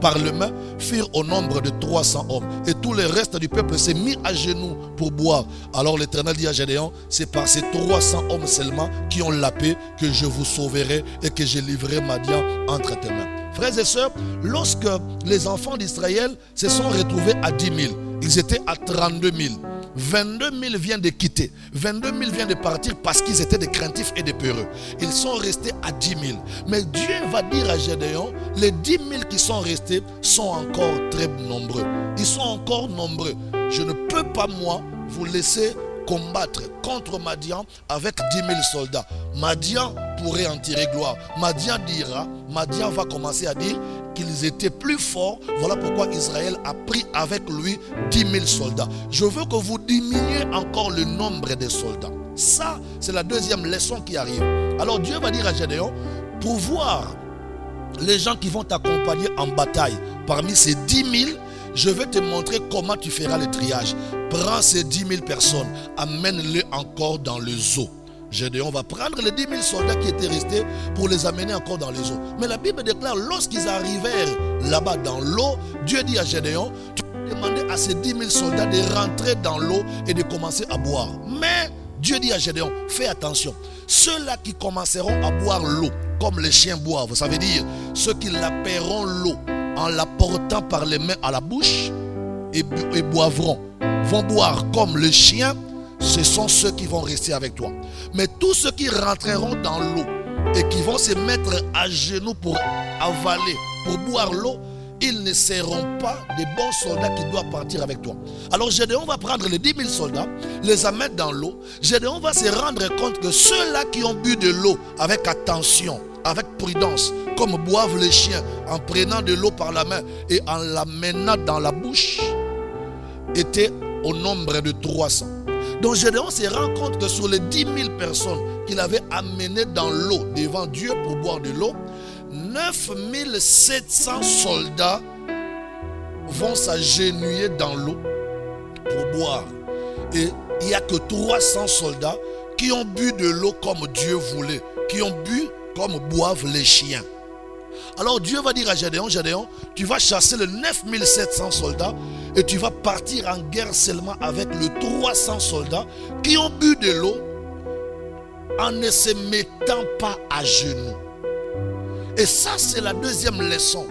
par le main, firent au nombre de 300 hommes. Et tout le reste du peuple s'est mis à genoux pour boire. Alors l'Éternel dit à Gédéon, c'est par ces 300 hommes seulement qui ont lapé que je vous sauverai et que je livrerai Madian entre tes mains. Frères et sœurs, lorsque les enfants d'Israël se sont retrouvés à 10 000, ils étaient à 32 000. 22 000 viennent de quitter. 22 000 viennent de partir parce qu'ils étaient des craintifs et des peureux. Ils sont restés à 10 000. Mais Dieu va dire à Gédéon, les 10 000 qui sont restés sont encore très nombreux. Ils sont encore nombreux. Je ne peux pas, moi, vous laisser combattre contre Madian avec 10 000 soldats. Madian pourrait en tirer gloire. Madian va commencer à dire qu'ils étaient plus forts. Voilà pourquoi Israël a pris avec lui 10 000 soldats. Je veux que vous diminuiez encore le nombre des soldats. Ça, c'est la deuxième leçon qui arrive. Alors Dieu va dire à Gédéon, pour voir les gens qui vont t'accompagner en bataille, parmi ces 10 000, je vais te montrer comment tu feras le triage. Prends ces 10 000 personnes, amène-les encore dans les eaux. Gédéon va prendre les 10 000 soldats qui étaient restés pour les amener encore dans les eaux. Mais la Bible déclare, lorsqu'ils arrivèrent là-bas dans l'eau, Dieu dit à Gédéon, tu vas demander à ces 10 000 soldats de rentrer dans l'eau et de commencer à boire. Mais Dieu dit à Gédéon, fais attention, ceux-là qui commenceront à boire l'eau, comme les chiens boivent, ça veut dire ceux qui laperont l'eau en la portant par les mains à la bouche et boivront, vont boire comme le chien, ce sont ceux qui vont rester avec toi. Mais tous ceux qui rentreront dans l'eau et qui vont se mettre à genoux pour avaler, pour boire l'eau, ils ne seront pas des bons soldats qui doivent partir avec toi. Alors Gédéon va prendre les 10 000 soldats, les mettre dans l'eau. Gédéon va se rendre compte que ceux-là qui ont bu de l'eau avec attention, avec prudence, comme boivent les chiens, en prenant de l'eau par la main et en la menant dans la bouche, étaient au nombre de 300. Donc Gédéon se rend compte que sur les 10 000 personnes qu'il avait amenées dans l'eau devant Dieu pour boire de l'eau, 9 700 soldats vont s'agenouiller dans l'eau pour boire. Et il n'y a que 300 soldats qui ont bu de l'eau comme Dieu voulait, qui ont bu comme boivent les chiens. Alors Dieu va dire à Gédéon, Gédéon, tu vas chasser les 9 700 soldats et tu vas partir en guerre seulement avec les 300 soldats qui ont bu de l'eau en ne se mettant pas à genoux. Et ça, c'est la deuxième leçon.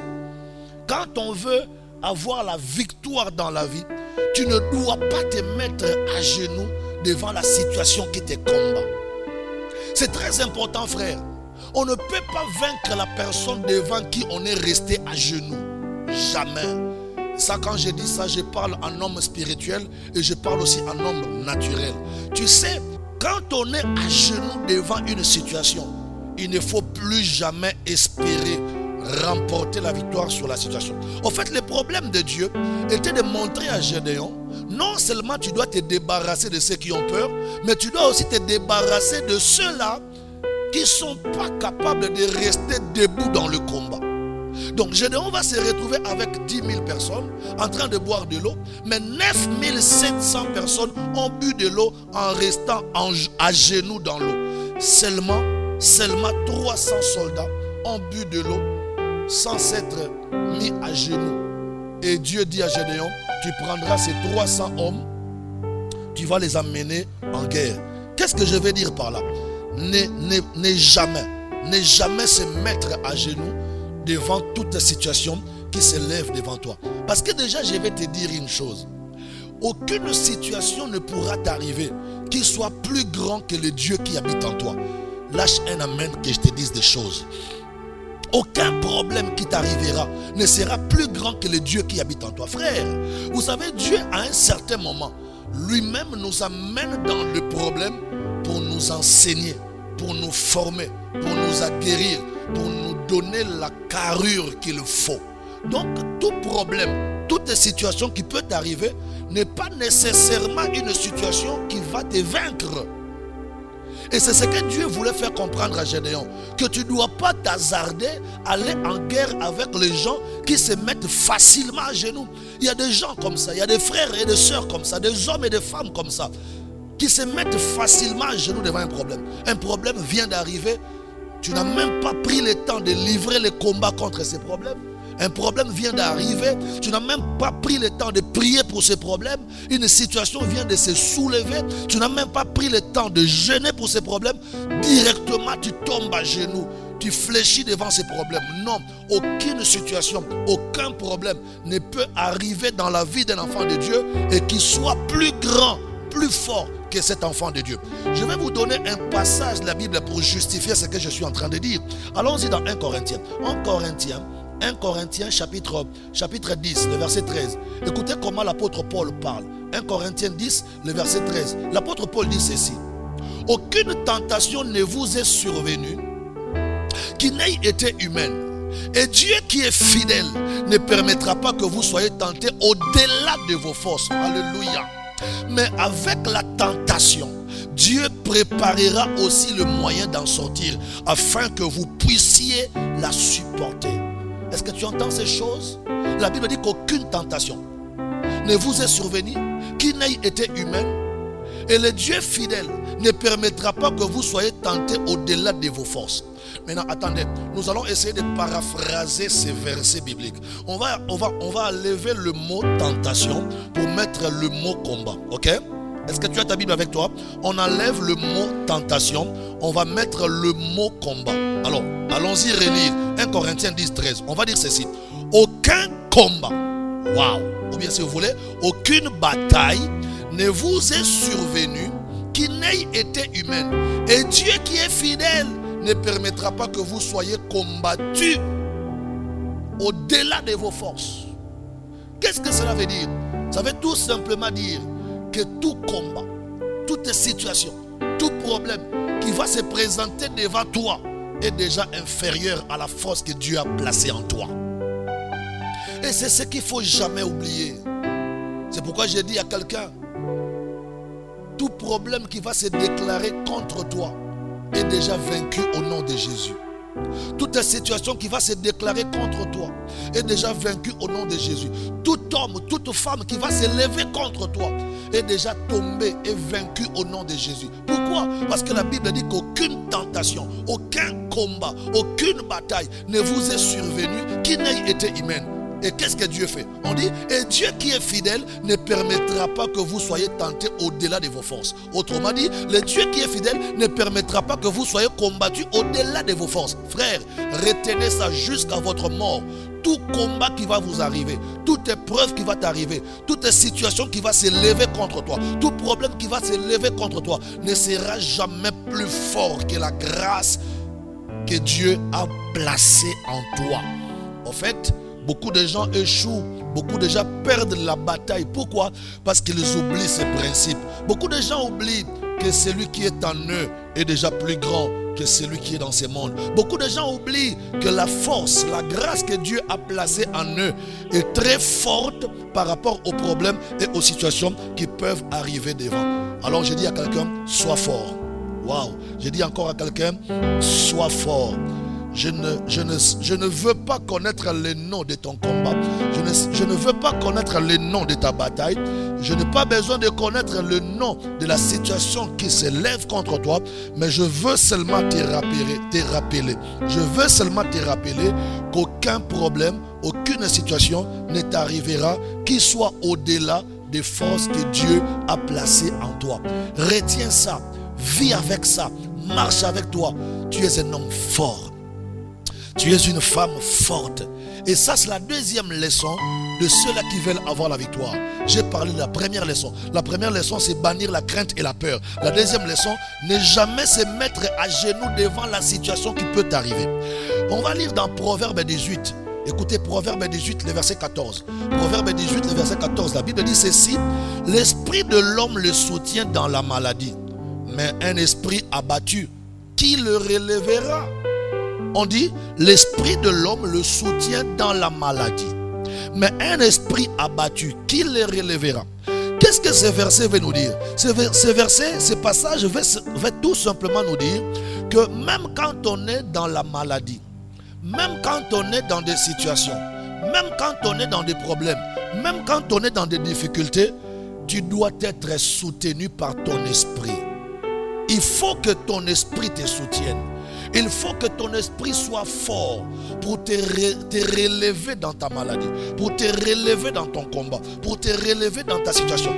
Quand on veut avoir la victoire dans la vie, tu ne dois pas te mettre à genoux devant la situation qui te combat. C'est très important, frère. On ne peut pas vaincre la personne devant qui on est resté à genoux. Jamais. Ça, quand je dis ça, je parle en homme spirituel et je parle aussi en homme naturel. Tu sais, quand on est à genoux devant une situation, il ne faut plus jamais espérer remporter la victoire sur la situation. En fait, le problème de Dieu était de montrer à Gédéon, non seulement tu dois te débarrasser de ceux qui ont peur, mais tu dois aussi te débarrasser de ceux-là qui ne sont pas capables de rester debout dans le combat. Donc Gédéon va se retrouver avec 10 000 personnes en train de boire de l'eau, mais 9 700 personnes ont bu de l'eau en restant à genoux dans l'eau. Seulement 300 soldats ont bu de l'eau sans s'être mis à genoux. Et Dieu dit à Gédéon, tu prendras ces 300 hommes, tu vas les amener en guerre. Qu'est-ce que je veux dire par là? Ne jamais se mettre à genoux devant toute situation qui se lève devant toi. Parce que déjà, je vais te dire une chose. Aucune situation ne pourra t'arriver qui soit plus grand que le Dieu qui habite en toi. Lâche un amen que je te dise des choses. Aucun problème qui t'arrivera ne sera plus grand que le Dieu qui habite en toi. Frère, vous savez, Dieu à un certain moment, lui-même nous amène dans le problème pour nous enseigner, pour nous former, pour nous acquérir, pour nous donner la carrure qu'il faut. Donc, tout problème, toute situation qui peut t'arriver n'est pas nécessairement une situation qui va te vaincre. Et c'est ce que Dieu voulait faire comprendre à Gédéon. Que tu ne dois pas t'hasarder à aller en guerre avec les gens qui se mettent facilement à genoux. Il y a des gens comme ça, il y a des frères et des sœurs comme ça, des hommes et des femmes comme ça, qui se mettent facilement à genoux devant un problème. Un problème vient d'arriver, tu n'as même pas pris le temps de livrer le combat contre ces problèmes. Un problème vient d'arriver, tu n'as même pas pris le temps de prier pour ce problème. Une situation vient de se soulever, tu n'as même pas pris le temps de jeûner pour ce problème. Directement, tu tombes à genoux, tu fléchis devant ces problèmes. Non, aucune situation, aucun problème ne peut arriver dans la vie d'un enfant de Dieu et qui soit plus grand, plus fort que cet enfant de Dieu. Je vais vous donner un passage de la Bible pour justifier ce que je suis en train de dire. Allons-y dans 1 Corinthiens. 1 Corinthiens chapitre 10, le verset 13. Écoutez comment l'apôtre Paul parle. 1 Corinthiens 10, le verset 13. L'apôtre Paul dit ceci: aucune tentation ne vous est survenue qui n'ait été humaine. Et Dieu qui est fidèle ne permettra pas que vous soyez tentés au-delà de vos forces. Alléluia. Mais avec la tentation, Dieu préparera aussi le moyen d'en sortir afin que vous puissiez la supporter. Est-ce que tu entends ces choses? La Bible dit qu'aucune tentation ne vous est survenue qui n'ait été humaine. Et le Dieu fidèle ne permettra pas que vous soyez tentés au-delà de vos forces. Maintenant, attendez, nous allons essayer de paraphraser ces versets bibliques. On va enlever le mot tentation pour mettre le mot combat. Ok? Est-ce que tu as ta Bible avec toi? On enlève le mot tentation, on va mettre le mot combat. Alors, allons-y relire 1 Corinthiens 10, 13. On va dire ceci: aucun combat, ou bien si vous voulez, aucune bataille ne vous est survenue qui n'ait été humaine. Et Dieu qui est fidèle ne permettra pas que vous soyez combattus au-delà de vos forces. Qu'est-ce que cela veut dire? Ça veut tout simplement dire que tout combat, toute situation, tout problème qui va se présenter devant toi est déjà inférieur à la force que Dieu a placée en toi. Et c'est ce qu'il ne faut jamais oublier. C'est pourquoi j'ai dit à quelqu'un: tout problème qui va se déclarer contre toi est déjà vaincu au nom de Jésus. Toute situation qui va se déclarer contre toi est déjà vaincue au nom de Jésus. Tout homme, toute femme qui va se lever contre toi est déjà tombé et vaincu au nom de Jésus. Pourquoi? Parce que la Bible dit qu'aucune tentation, aucun combat, aucune bataille ne vous est survenue qui n'ait été humaine. Et qu'est-ce que Dieu fait? On dit, et Dieu qui est fidèle ne permettra pas que vous soyez tentés au-delà de vos forces. Autrement dit, le Dieu qui est fidèle ne permettra pas que vous soyez combattus au-delà de vos forces. Frère, retenez ça jusqu'à votre mort. Tout combat qui va vous arriver, toute épreuve qui va t'arriver, toute situation qui va se lever contre toi, tout problème qui va se lever contre toi ne sera jamais plus fort que la grâce que Dieu a placée en toi. En fait, beaucoup de gens échouent, beaucoup de gens perdent la bataille. Pourquoi? Parce qu'ils oublient ces principes. Beaucoup de gens oublient que celui qui est en eux est déjà plus grand que celui qui est dans ce monde. Beaucoup de gens oublient que la force, la grâce que Dieu a placée en eux est très forte par rapport aux problèmes et aux situations qui peuvent arriver devant. Alors je dis à quelqu'un, sois fort. Je dis encore à quelqu'un, sois fort. Je ne veux pas connaître le nom de ton combat. Je ne veux pas connaître le nom de ta bataille. Je n'ai pas besoin de connaître le nom de la situation qui se lève contre toi. Mais je veux seulement te rappeler. Je veux seulement te rappeler qu'aucun problème, aucune situation ne t'arrivera qui soit au-delà des forces que Dieu a placées en toi. Retiens ça. Vis avec ça. Marche avec toi. Tu es un homme fort. Tu es une femme forte. Et ça, c'est la deuxième leçon de ceux-là qui veulent avoir la victoire. J'ai parlé de la première leçon. La première leçon, c'est bannir la crainte et la peur. La deuxième leçon, ne jamais se mettre à genoux devant la situation qui peut t'arriver. On va lire dans Proverbe 18. Écoutez, Proverbe 18, le verset 14. Proverbe 18, le verset 14. La Bible dit ceci: l'esprit de l'homme le soutient dans la maladie, mais un esprit abattu, qui le relèvera? On dit, l'esprit de l'homme le soutient dans la maladie, mais un esprit abattu, qui le relèvera? Qu'est-ce que ces versets veulent nous dire? Ces versets, ces passages veulent tout simplement nous dire que même quand on est dans la maladie, même quand on est dans des situations, même quand on est dans des problèmes, même quand on est dans des difficultés, tu dois être soutenu par ton esprit. Il faut que ton esprit te soutienne. Il faut que ton esprit soit fort pour te relever dans ta maladie, pour te relever dans ton combat, pour te relever dans ta situation.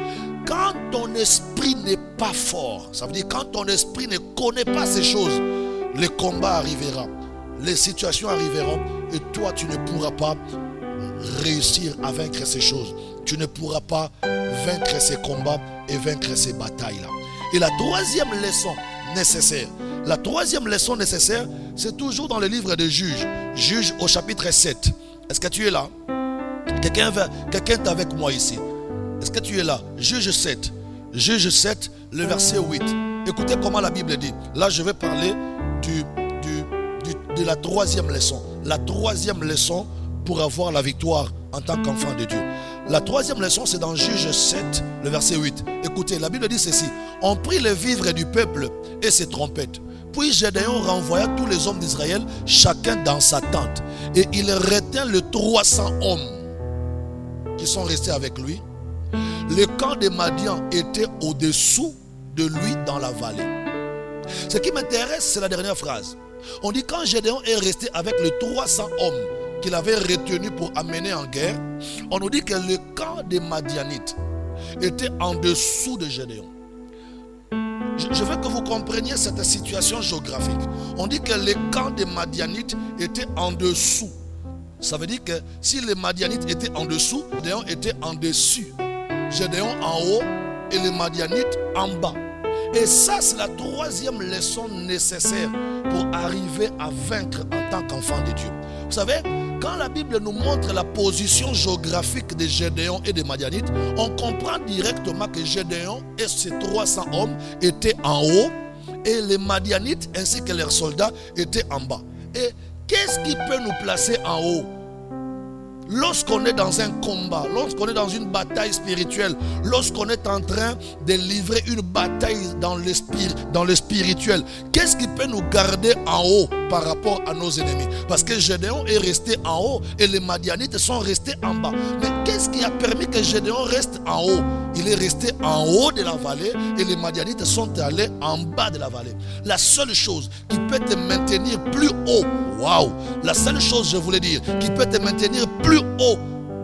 Quand ton esprit n'est pas fort, ça veut dire quand ton esprit ne connaît pas ces choses, le combat arrivera, les situations arriveront et toi tu ne pourras pas réussir à vaincre ces choses. Tu ne pourras pas vaincre ces combats et vaincre ces batailles-là. Et la troisième leçon nécessaire, c'est toujours dans le livre de Juges. Juges au chapitre 7. Est-ce que tu es là? Quelqu'un est avec moi ici. Est-ce que tu es là? Juges 7. Juges 7, le verset 8. Écoutez comment la Bible dit. Là, je vais parler de la troisième leçon. La troisième leçon pour avoir la victoire en tant qu'enfant de Dieu. La troisième leçon, c'est dans Juges 7, le verset 8. Écoutez, la Bible dit ceci. On prit les vivres du peuple et ses trompettes. Puis Gédéon renvoya tous les hommes d'Israël, chacun dans sa tente. Et il retint les 300 hommes qui sont restés avec lui. Le camp de Madian était au-dessous de lui dans la vallée. Ce qui m'intéresse, c'est la dernière phrase. On dit quand Gédéon est resté avec les 300 hommes qu'il avait retenus pour amener en guerre, on nous dit que le camp des Madianites était en dessous de Gédéon. Je veux que vous compreniez cette situation géographique. On dit que le camp des Madianites était en dessous. Ça veut dire que si les Madianites étaient en dessous, Gédéon était en dessus. Gédéon en haut et les Madianites en bas. Et ça, c'est la troisième leçon nécessaire pour arriver à vaincre en tant qu'enfant de Dieu. Vous savez, quand la Bible nous montre la position géographique de Gédéon et des Madianites, on comprend directement que Gédéon et ses 300 hommes étaient en haut et les Madianites ainsi que leurs soldats étaient en bas. Et qu'est-ce qui peut nous placer en haut? Lorsqu'on est dans un combat, lorsqu'on est dans une bataille spirituelle, lorsqu'on est en train de livrer une bataille dans le spirituel, qu'est-ce qui peut nous garder en haut par rapport à nos ennemis? Parce que Gédéon est resté en haut et les Madianites sont restés en bas. Mais qu'est-ce qui a permis que Gédéon reste en haut? Il est resté en haut de la vallée et les Madianites sont allés en bas de la vallée. La seule chose qui peut te maintenir plus haut, la seule chose, je voulais dire, qui peut te maintenir plus haut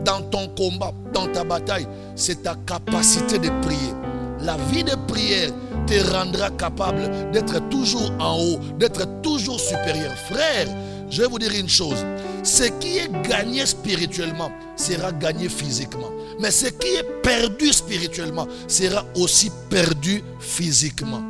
dans ton combat, dans ta bataille, c'est ta capacité de prier. La vie de prière te rendra capable d'être toujours en haut, d'être toujours supérieur. Frère, je vais vous dire une chose. Ce qui est gagné spirituellement sera gagné physiquement. Mais ce qui est perdu spirituellement sera aussi perdu physiquement.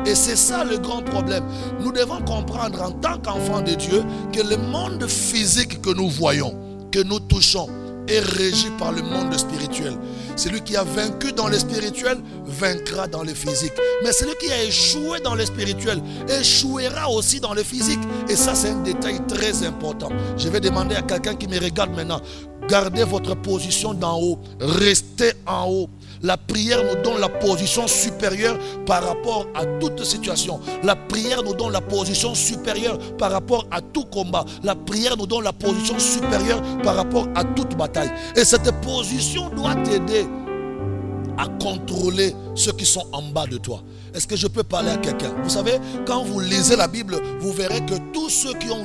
Et c'est ça le grand problème. Nous devons comprendre en tant qu'enfants de Dieu que le monde physique que nous voyons, que nous touchons, est régi par le monde spirituel. Celui qui a vaincu dans le spirituel vaincra dans le physique. Mais celui qui a échoué dans le spirituel échouera aussi dans le physique. Et ça, c'est un détail très important. Je vais demander à quelqu'un qui me regarde maintenant, gardez votre position d'en haut, restez en haut. La prière nous donne la position supérieure par rapport à toute situation. La prière nous donne la position supérieure par rapport à tout combat. La prière nous donne la position supérieure par rapport à toute bataille. Et cette position doit t'aider à contrôler ceux qui sont en bas de toi. Est-ce que je peux parler à quelqu'un? Vous savez, quand vous lisez la Bible, vous verrez que tous ceux qui ont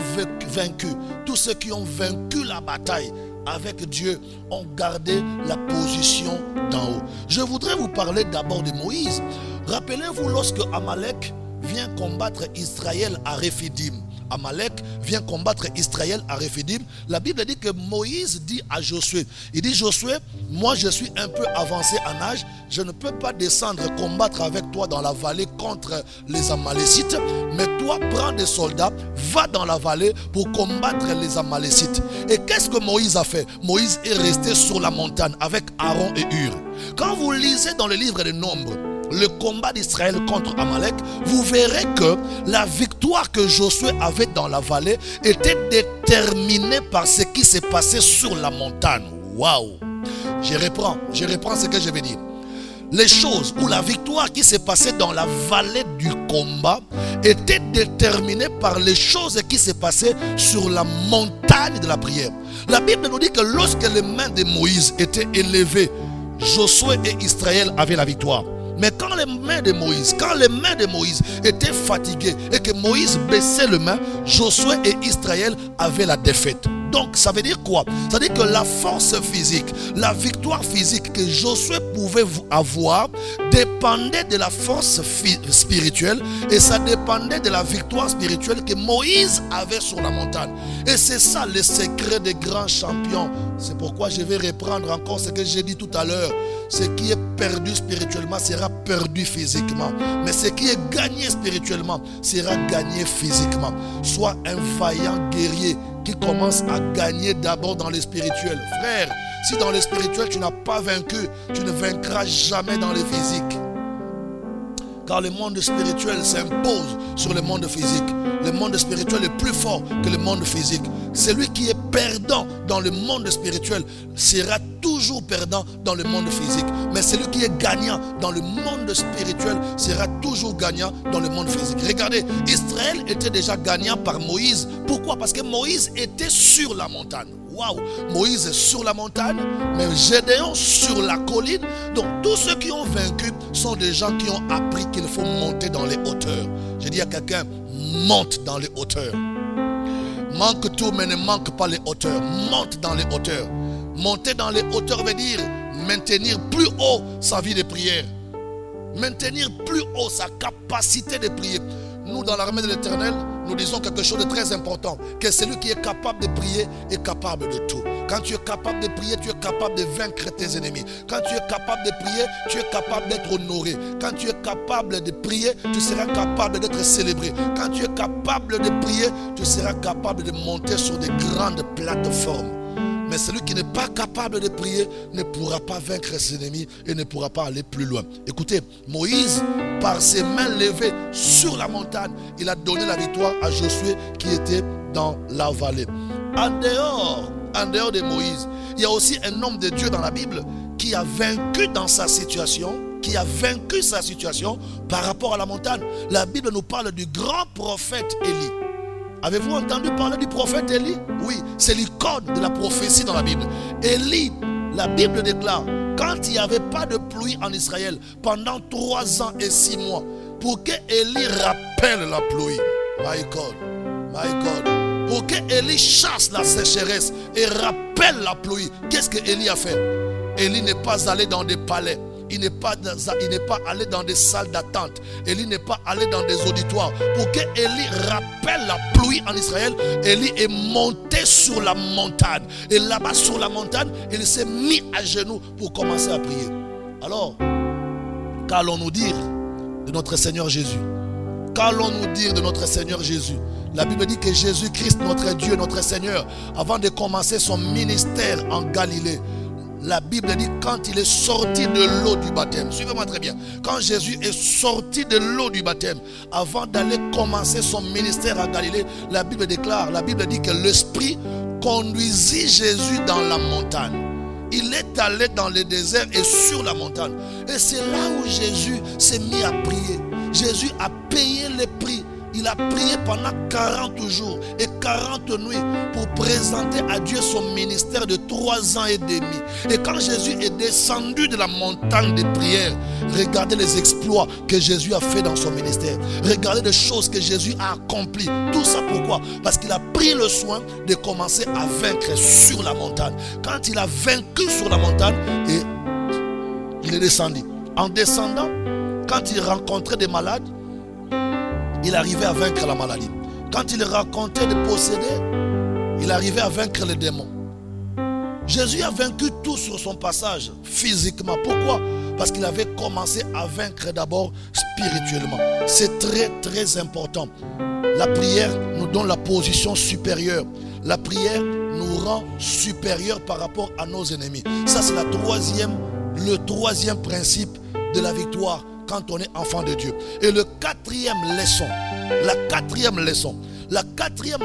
vaincu, tous ceux qui ont vaincu la bataille avec Dieu ont gardé la position d'en haut. Je voudrais vous parler d'abord de Moïse. Rappelez-vous lorsque Amalek vient combattre Israël à Rephidim. Amalek vient combattre Israël à Rephidim. La Bible dit que Moïse dit à Josué, il dit: Josué, moi je suis un peu avancé en âge, je ne peux pas descendre combattre avec toi dans la vallée contre les Amalécites, mais toi prends des soldats, va dans la vallée pour combattre les Amalécites. Et qu'est-ce que Moïse a fait? Moïse est resté sur la montagne avec Aaron et Hur. Quand vous lisez dans le livre des Nombres le combat d'Israël contre Amalek, vous verrez que la victoire que Josué avait dans la vallée était déterminée par ce qui s'est passé sur la montagne. Waouh! Je reprends ce que je vais dire. les choses ou la victoire qui s'est passée dans la vallée du combat était déterminée par les choses qui s'est passées sur la montagne de la prière. La Bible nous dit que lorsque les mains de Moïse étaient élevées, Josué et Israël avaient la victoire. Mais quand les mains de Moïse étaient fatiguées et que Moïse baissait les mains, Josué et Israël avaient la défaite. Donc ça veut dire quoi? Ça veut dire que la force physique, la victoire physique que Josué pouvait avoir dépendait de la force spirituelle, et ça dépendait de la victoire spirituelle que Moïse avait sur la montagne. Et c'est ça le secret des grands champions. C'est pourquoi je vais reprendre encore ce que j'ai dit tout à l'heure. Ce qui est perdu spirituellement sera perdu physiquement. Mais ce qui est gagné spirituellement sera gagné physiquement. Sois un vaillant guerrier qui commence à gagner d'abord dans le spirituel. Frère, si dans le spirituel tu n'as pas vaincu, tu ne vaincras jamais dans le physique. Car le monde spirituel s'impose sur le monde physique. Le monde spirituel est plus fort que le monde physique. Celui qui est perdant dans le monde spirituel sera toujours perdant dans le monde physique. Mais celui qui est gagnant dans le monde spirituel sera toujours gagnant dans le monde physique. Regardez, Israël était déjà gagnant par Moïse. Pourquoi? Parce que Moïse était sur la montagne. Waouh! Moïse est sur la montagne, mais Gédéon sur la colline. Donc tous ceux qui ont vaincu sont des gens qui ont appris qu'il faut monter dans les hauteurs. Je dis à quelqu'un, monte dans les hauteurs. Manque tout, mais ne manque pas les hauteurs. Monte dans les hauteurs. Monter dans les hauteurs veut dire maintenir plus haut sa vie de prière. Maintenir plus haut sa capacité de prier. Nous, dans l'armée de l'Éternel, nous disons quelque chose de très important. Que celui qui est capable de prier est capable de tout. Quand tu es capable de prier, tu es capable de vaincre tes ennemis. Quand tu es capable de prier, tu es capable d'être honoré. Quand tu es capable de prier, tu seras capable d'être célébré. Quand tu es capable de prier, tu seras capable de monter sur des grandes plateformes. Mais celui qui n'est pas capable de prier ne pourra pas vaincre ses ennemis et ne pourra pas aller plus loin. Écoutez, Moïse, par ses mains levées sur la montagne, il a donné la victoire à Josué qui était dans la vallée. En dehors de Moïse, il y a aussi un homme de Dieu dans la Bible qui a vaincu dans sa situation, qui a vaincu sa situation par rapport à la montagne. La Bible nous parle du grand prophète Élie. Avez-vous entendu parler du prophète Élie? Oui, c'est l'icône de la prophétie dans la Bible. Élie, la Bible déclare, quand il n'y avait pas de pluie en Israël pendant 3 ans et 6 mois, pour que Élie rappelle la pluie. My God. Pour que Élie chasse la sécheresse et rappelle la pluie. Qu'est-ce que Élie a fait? Élie n'est pas allé dans des palais. Il n'est pas allé dans des salles d'attente. Élie n'est pas allé dans des auditoires. Pour que Élie rappelle la pluie en Israël, Élie est monté sur la montagne. Et là-bas sur la montagne, il s'est mis à genoux pour commencer à prier. Alors, qu'allons-nous dire de notre Seigneur Jésus? Qu'allons-nous dire de notre Seigneur Jésus? La Bible dit que Jésus-Christ, notre Dieu, notre Seigneur, avant de commencer son ministère en Galilée, la Bible dit quand il est sorti de l'eau du baptême. Suivez-moi très bien. Quand Jésus est sorti de l'eau du baptême, avant d'aller commencer son ministère à Galilée, la Bible déclare, la Bible dit que l'Esprit conduisit Jésus dans la montagne. Il est allé dans le désert et sur la montagne. Et c'est là où Jésus s'est mis à prier. Jésus a payé le prix. Il a prié pendant 40 jours et 40 nuits pour présenter à Dieu son ministère de 3 ans et demi. Et quand Jésus est descendu de la montagne de prière, regardez les exploits que Jésus a fait dans son ministère. Regardez les choses que Jésus a accomplies. Tout ça pourquoi? Parce qu'il a pris le soin de commencer à vaincre sur la montagne. Quand il a vaincu sur la montagne, et il est descendu. En descendant, quand il rencontrait des malades, il arrivait à vaincre la maladie. Quand il rencontrait des possédés, il arrivait à vaincre les démons. Jésus a vaincu tout sur son passage, physiquement. Pourquoi? Parce qu'il avait commencé à vaincre d'abord spirituellement. C'est très très important. La prière nous donne la position supérieure. La prière nous rend supérieurs par rapport à nos ennemis. Ça c'est le troisième principe de la victoire quand on est enfant de Dieu. Et la quatrième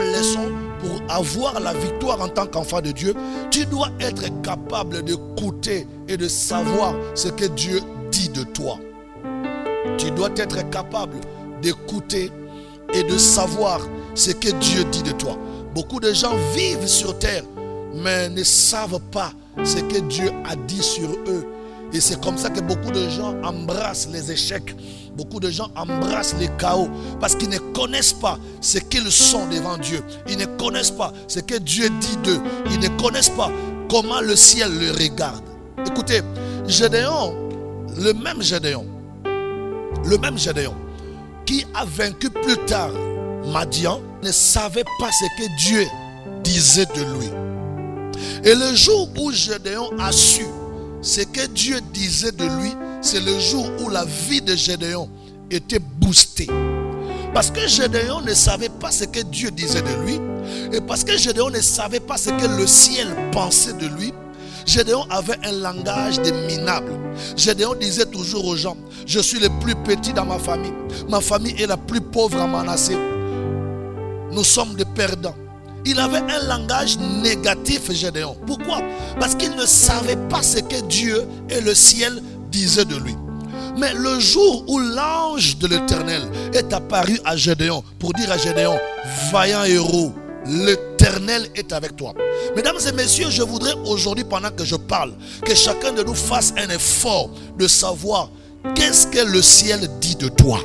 leçon pour avoir la victoire en tant qu'enfant de Dieu, tu dois être capable d'écouter et de savoir ce que Dieu dit de toi. Tu dois être capable d'écouter et de savoir ce que Dieu dit de toi. Beaucoup de gens vivent sur terre, mais ne savent pas ce que Dieu a dit sur eux. Et c'est comme ça que beaucoup de gens embrassent les échecs. Beaucoup de gens embrassent les chaos parce qu'ils ne connaissent pas ce qu'ils sont devant Dieu. Ils ne connaissent pas ce que Dieu dit d'eux. Ils ne connaissent pas comment le ciel le regarde. Écoutez, Gédéon, le même Gédéon qui a vaincu plus tard Madian, ne savait pas ce que Dieu disait de lui. Et le jour où Gédéon a su ce que Dieu disait de lui, c'est le jour où la vie de Gédéon était boostée. Parce que Gédéon ne savait pas ce que Dieu disait de lui, et parce que Gédéon ne savait pas ce que le ciel pensait de lui, Gédéon avait un langage de minable. Gédéon disait toujours aux gens, je suis le plus petit dans ma famille est la plus pauvre à Manassé. Nous sommes des perdants. Il avait un langage négatif, Gédéon. Pourquoi? Parce qu'il ne savait pas ce que Dieu et le ciel disaient de lui. Mais le jour où l'ange de l'Éternel est apparu à Gédéon pour dire à Gédéon, vaillant héros, l'Éternel est avec toi. Mesdames et messieurs, je voudrais aujourd'hui, pendant que je parle, que chacun de nous fasse un effort de savoir qu'est-ce que le ciel dit de toi.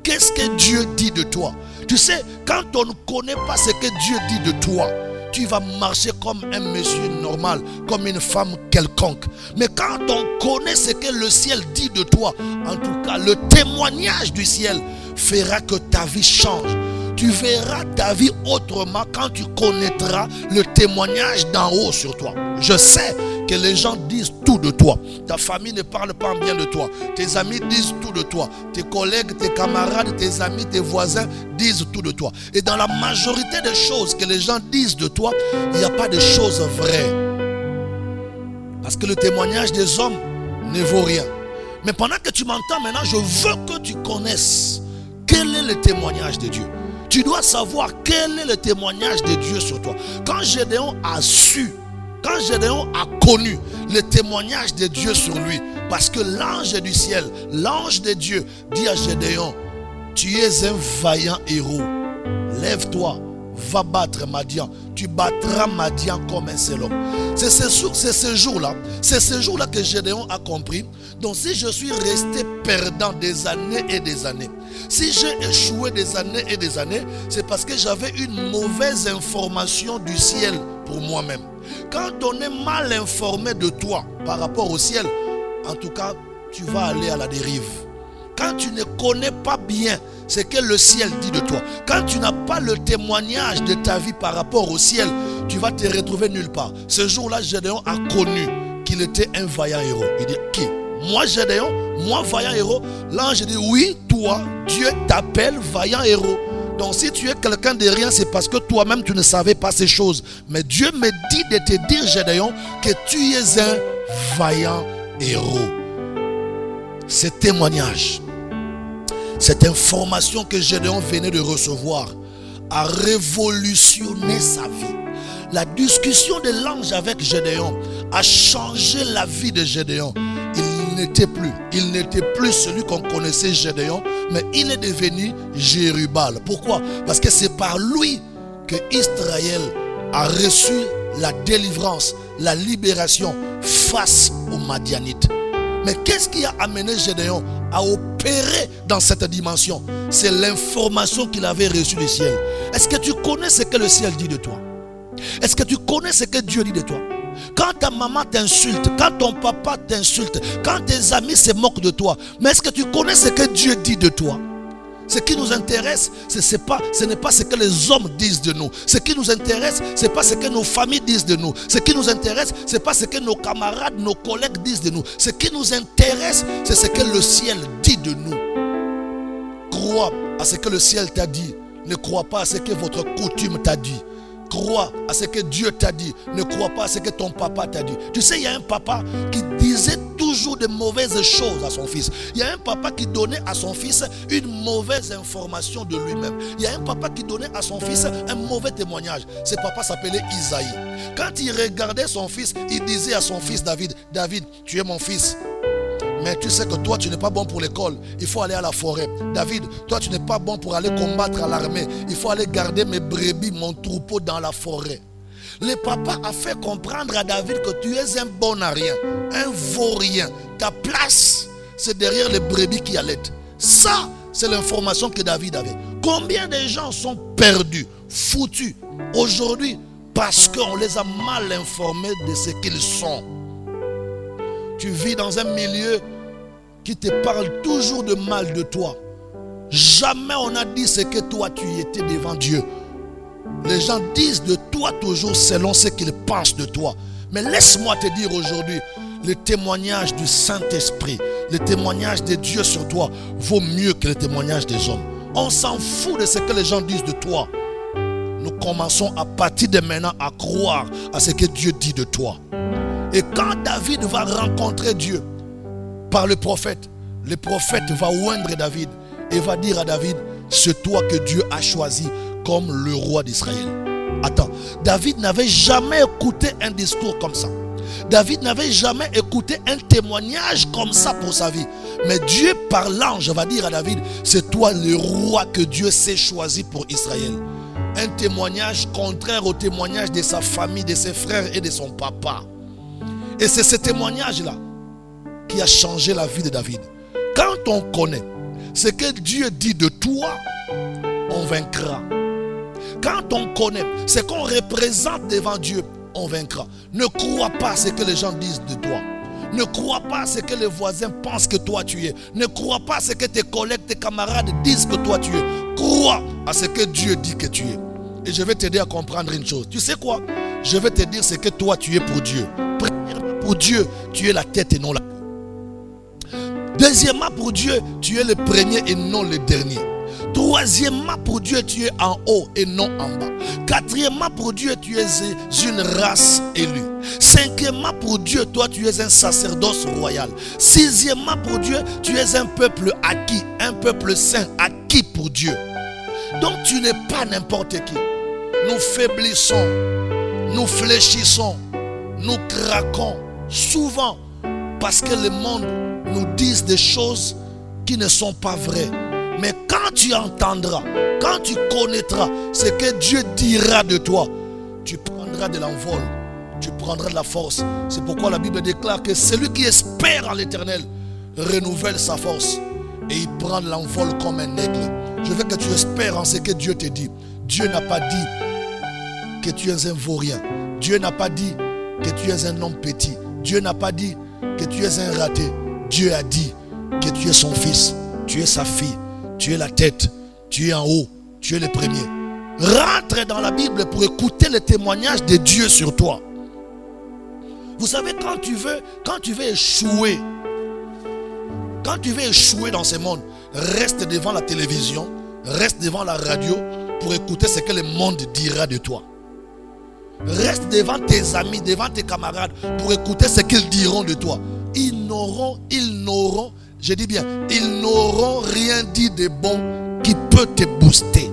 Qu'est-ce que Dieu dit de toi? Tu sais, quand on ne connaît pas ce que Dieu dit de toi, tu vas marcher comme un monsieur normal, comme une femme quelconque. Mais quand on connaît ce que le ciel dit de toi, en tout cas, le témoignage du ciel fera que ta vie change. Tu verras ta vie autrement quand tu connaîtras le témoignage d'en haut sur toi. Je sais que les gens disent tout de toi. Ta famille ne parle pas en bien de toi. Tes amis disent tout de toi. Tes collègues, tes camarades, tes amis, tes voisins disent tout de toi. Et dans la majorité des choses que les gens disent de toi, il n'y a pas de choses vraies. Parce que le témoignage des hommes ne vaut rien. Mais pendant que tu m'entends maintenant, je veux que tu connaisses quel est le témoignage de Dieu. Tu dois savoir quel est le témoignage de Dieu sur toi. Quand Gédéon a su, quand Gédéon a connu le témoignage de Dieu sur lui, parce que l'ange du ciel, l'ange de Dieu dit à Gédéon, tu es un vaillant héros, lève-toi, va battre Madian, tu battras Madian comme un seul homme. C'est ce jour-là que Gédéon a compris. Donc si je suis resté perdant des années et des années, si j'ai échoué des années et des années, c'est parce que j'avais une mauvaise information du ciel pour moi-même. Quand on est mal informé de toi par rapport au ciel, en tout cas, tu vas aller à la dérive. Quand tu ne connais pas bien ce que le ciel dit de toi, quand tu n'as pas le témoignage de ta vie par rapport au ciel, tu vas te retrouver nulle part. Ce jour-là, Gédéon a connu qu'il était un vaillant héros. Il dit, qui? Moi, Gédéon, moi, vaillant héros. L'ange dit, oui, toi, Dieu t'appelle vaillant héros. Donc si tu es quelqu'un de rien, c'est parce que toi-même tu ne savais pas ces choses. Mais Dieu me dit de te dire, Gédéon, que tu es un vaillant héros. Ce témoignage, cette information que Gédéon venait de recevoir a révolutionné sa vie. La discussion de l'ange avec Gédéon a changé la vie de Gédéon. Il n'était plus celui qu'on connaissait, Gédéon, mais il est devenu Jérubal. Pourquoi? Parce que c'est par lui que Israël a reçu la délivrance, la libération face aux Madianites. Mais qu'est-ce qui a amené Gédéon à opérer dans cette dimension? C'est l'information qu'il avait reçue du ciel. Est-ce que tu connais ce que le ciel dit de toi? Est-ce que tu connais ce que Dieu dit de toi? Quand ta maman t'insulte, quand ton papa t'insulte, quand tes amis se moquent de toi, mais est-ce que tu connais ce que Dieu dit de toi? Ce qui nous intéresse, ce n'est pas ce que les hommes disent de nous. Ce qui nous intéresse, ce n'est pas ce que nos familles disent de nous. Ce qui nous intéresse, ce n'est pas ce que nos camarades, nos collègues disent de nous. Ce qui nous intéresse, c'est ce que le ciel dit de nous. Crois à ce que le ciel t'a dit. Ne crois pas à ce que votre coutume t'a dit. Crois à ce que Dieu t'a dit. Ne crois pas à ce que ton papa t'a dit. Tu sais, il y a un papa qui disait toujours de mauvaises choses à son fils. Il y a un papa qui donnait à son fils une mauvaise information de lui-même. Il y a un papa qui donnait à son fils un mauvais témoignage. Ce papa s'appelait Isaïe. Quand il regardait son fils, il disait à son fils David, David, tu es mon fils. Mais tu sais que toi, tu n'es pas bon pour l'école. Il faut aller à la forêt. David, toi, tu n'es pas bon pour aller combattre à l'armée. Il faut aller garder mes brebis, mon troupeau dans la forêt. Le papa a fait comprendre à David que tu es un bon à rien, un vaurien. Ta place, c'est derrière les brebis qui allaitent. Ça, c'est l'information que David avait. Combien de gens sont perdus, foutus aujourd'hui parce qu'on les a mal informés de ce qu'ils sont. Tu vis dans un milieu qui te parle toujours de mal de toi. Jamais on a dit ce que toi tu étais devant Dieu. Les gens disent de toi toujours selon ce qu'ils pensent de toi. Mais laisse-moi te dire aujourd'hui, le témoignage du Saint-Esprit, le témoignage de Dieu sur toi vaut mieux que le témoignage des hommes. On s'en fout de ce que les gens disent de toi. Nous commençons à partir de maintenant à croire à ce que Dieu dit de toi. Et quand David va rencontrer Dieu par le prophète va oindre David et va dire à David, c'est toi que Dieu a choisi comme le roi d'Israël. Attends, David n'avait jamais écouté un discours comme ça. David n'avait jamais écouté un témoignage comme ça pour sa vie. Mais Dieu par l'ange va dire à David, c'est toi le roi que Dieu s'est choisi pour Israël. Un témoignage contraire au témoignage de sa famille, de ses frères et de son papa. Et c'est ce témoignage-là qui a changé la vie de David. Quand on connaît ce que Dieu dit de toi, on vaincra. Quand on connaît ce qu'on représente devant Dieu, on vaincra. Ne crois pas ce que les gens disent de toi. Ne crois pas ce que les voisins pensent que toi tu es. Ne crois pas ce que tes collègues, tes camarades disent que toi tu es. Crois à ce que Dieu dit que tu es. Et je vais t'aider à comprendre une chose. Tu sais quoi? Je vais te dire ce que toi tu es pour Dieu. Premièrement, pour Dieu, tu es la tête et non la queue. Deuxièmement, pour Dieu, tu es le premier et non le dernier. Troisièmement, pour Dieu, tu es en haut et non en bas. Quatrièmement, pour Dieu, tu es une race élue. Cinquièmement, pour Dieu, toi, tu es un sacerdoce royal. Sixièmement, pour Dieu, tu es un peuple acquis, un peuple saint, acquis pour Dieu. Donc, tu n'es pas n'importe qui. Nous faiblissons, nous fléchissons, nous craquons souvent parce que le monde nous dit des choses qui ne sont pas vraies. Mais quand tu entendras, quand tu connaîtras ce que Dieu dira de toi, tu prendras de l'envol, tu prendras de la force. C'est pourquoi la Bible déclare que celui qui espère en l'Éternel renouvelle sa force et il prend de l'envol comme un aigle. Je veux que tu espères en ce que Dieu te dit. Dieu n'a pas dit que tu es un vaurien. Dieu n'a pas dit que tu es un homme petit. Dieu n'a pas dit que tu es un raté. Dieu a dit que tu es son fils, tu es sa fille. Tu es la tête, tu es en haut, tu es le premier. Rentre dans la Bible pour écouter le témoignage de Dieu sur toi. Vous savez, quand tu veux échouer, dans ce monde, reste devant la télévision, reste devant la radio pour écouter ce que le monde dira de toi. Reste devant tes amis, devant tes camarades pour écouter ce qu'ils diront de toi. Ils n'auront, je dis bien, ils n'auront rien dit de bon qui peut te booster.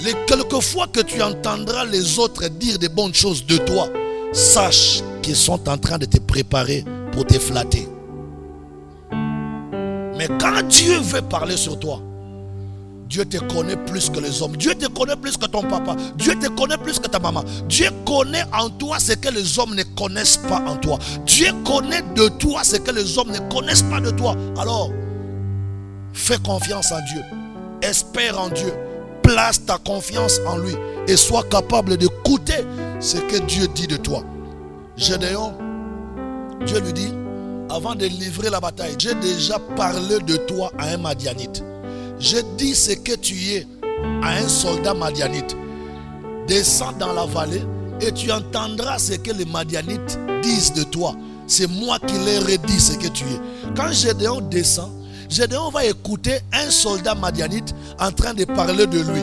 Les quelques fois que tu entendras les autres dire de bonnes choses de toi, sache qu'ils sont en train de te préparer pour te flatter. Mais quand Dieu veut parler sur toi, Dieu te connaît plus que les hommes. Dieu te connaît plus que ton papa. Dieu te connaît plus que ta maman. Dieu connaît en toi ce que les hommes ne connaissent pas en toi. Dieu connaît de toi ce que les hommes ne connaissent pas de toi. Alors, fais confiance en Dieu. Espère en Dieu. Place ta confiance en lui. Et sois capable d'écouter ce que Dieu dit de toi. Gédéon, Dieu lui dit, avant de livrer la bataille, j'ai déjà parlé de toi à un Madianite. Je dis ce que tu es à un soldat madianite. Descends dans la vallée et tu entendras ce que les Madianites disent de toi. C'est moi qui leur ai dit ce que tu es. Quand Gédéon descend, Gédéon va écouter un soldat madianite en train de parler de lui.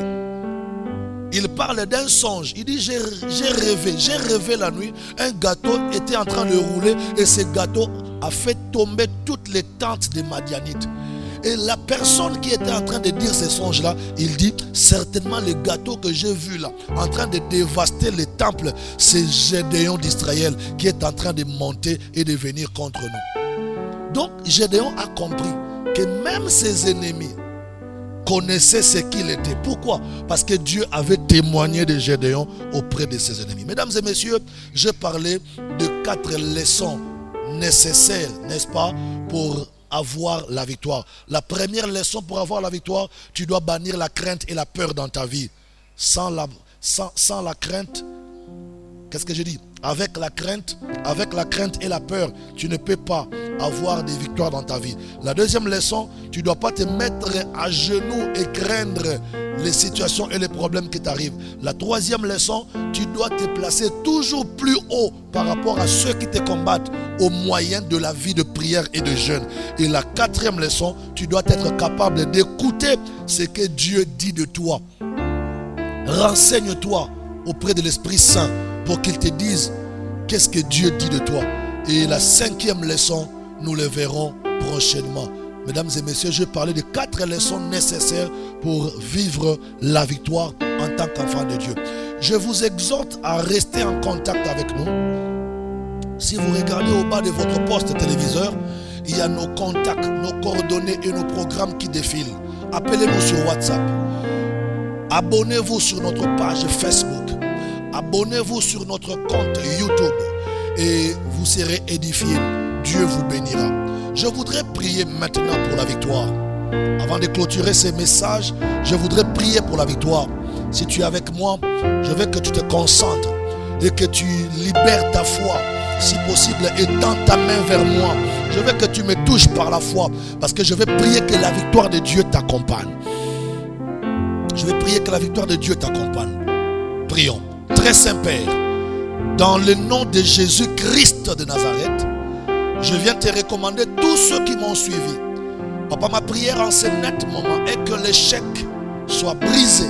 Il parle d'un songe. Il dit, j'ai rêvé la nuit. Un gâteau était en train de rouler et ce gâteau a fait tomber toutes les tentes des Madianites. Et la personne qui était en train de dire ces songes-là, il dit, certainement le gâteau que j'ai vu là, en train de dévaster les temples, c'est Gédéon d'Israël qui est en train de monter et de venir contre nous. Donc Gédéon a compris que même ses ennemis connaissaient ce qu'il était. Pourquoi? Parce que Dieu avait témoigné de Gédéon auprès de ses ennemis. Mesdames et messieurs, je parlais de 4 leçons nécessaires, n'est-ce pas, pour avoir la victoire. La première leçon pour avoir la victoire, tu dois bannir la crainte et la peur dans ta vie. Sans la crainte, qu'est-ce que j'ai dit? Avec la crainte et la peur, tu ne peux pas avoir des victoires dans ta vie. La deuxième leçon, tu ne dois pas te mettre à genoux et craindre les situations et les problèmes qui t'arrivent. La troisième leçon, tu dois te placer toujours plus haut par rapport à ceux qui te combattent au moyen de la vie de prière et de jeûne. Et la quatrième leçon, tu dois être capable d'écouter ce que Dieu dit de toi. Renseigne-toi auprès de l'Esprit Saint pour qu'il te dise qu'est-ce que Dieu dit de toi. Et la cinquième leçon, nous le verrons prochainement. Mesdames et messieurs, je parlais de 4 leçons nécessaires pour vivre la victoire en tant qu'enfant de Dieu. Je vous exhorte à rester en contact avec nous. Si vous regardez au bas de votre poste téléviseur, il y a nos contacts, nos coordonnées et nos programmes qui défilent. Appelez-nous sur WhatsApp. Abonnez-vous sur notre page Facebook. Abonnez-vous sur notre compte YouTube et vous serez édifiés. Dieu vous bénira. Je voudrais prier maintenant pour la victoire. Avant de clôturer ces messages, je voudrais prier pour la victoire. Si tu es avec moi, je veux que tu te concentres et que tu libères ta foi. Si possible, étends ta main vers moi. Je veux que tu me touches par la foi parce que je vais prier que la victoire de Dieu t'accompagne. Je vais prier que la victoire de Dieu t'accompagne. Prions. Très Saint-Père, dans le nom de Jésus-Christ de Nazareth, je viens te recommander tous ceux qui m'ont suivi. Papa, ma prière en ce net moment est que l'échec soit brisé,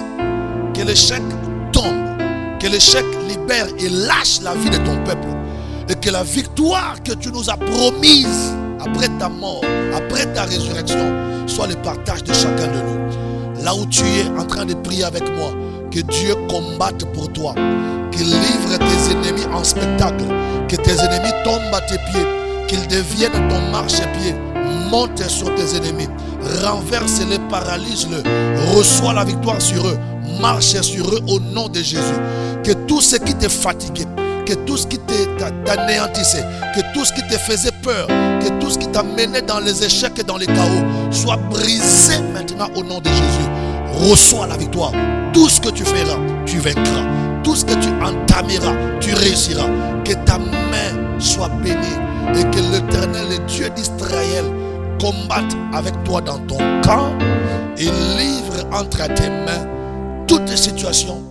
que l'échec tombe, que l'échec libère et lâche la vie de ton peuple, et que la victoire que tu nous as promise après ta mort, après ta résurrection, soit le partage de chacun de nous. Là où tu es en train de prier avec moi, que Dieu combatte pour toi, qu'il livre tes ennemis en spectacle, que tes ennemis tombent à tes pieds, qu'ils deviennent ton marchepied. Monte sur tes ennemis, renverse-les, paralyse-les, reçois la victoire sur eux, marche sur eux au nom de Jésus. Que tout ce qui te fatiguait, que tout ce qui t'anéantissait, que tout ce qui te faisait peur, que tout ce qui t'a mené dans les échecs et dans les chaos soit brisé maintenant au nom de Jésus. Reçois la victoire. Tout ce que tu feras, tu vaincras. Tout ce que tu entameras, tu réussiras. Que ta main soit bénie et que l'Éternel, le Dieu d'Israël, combatte avec toi dans ton camp et livre entre tes mains toute situation,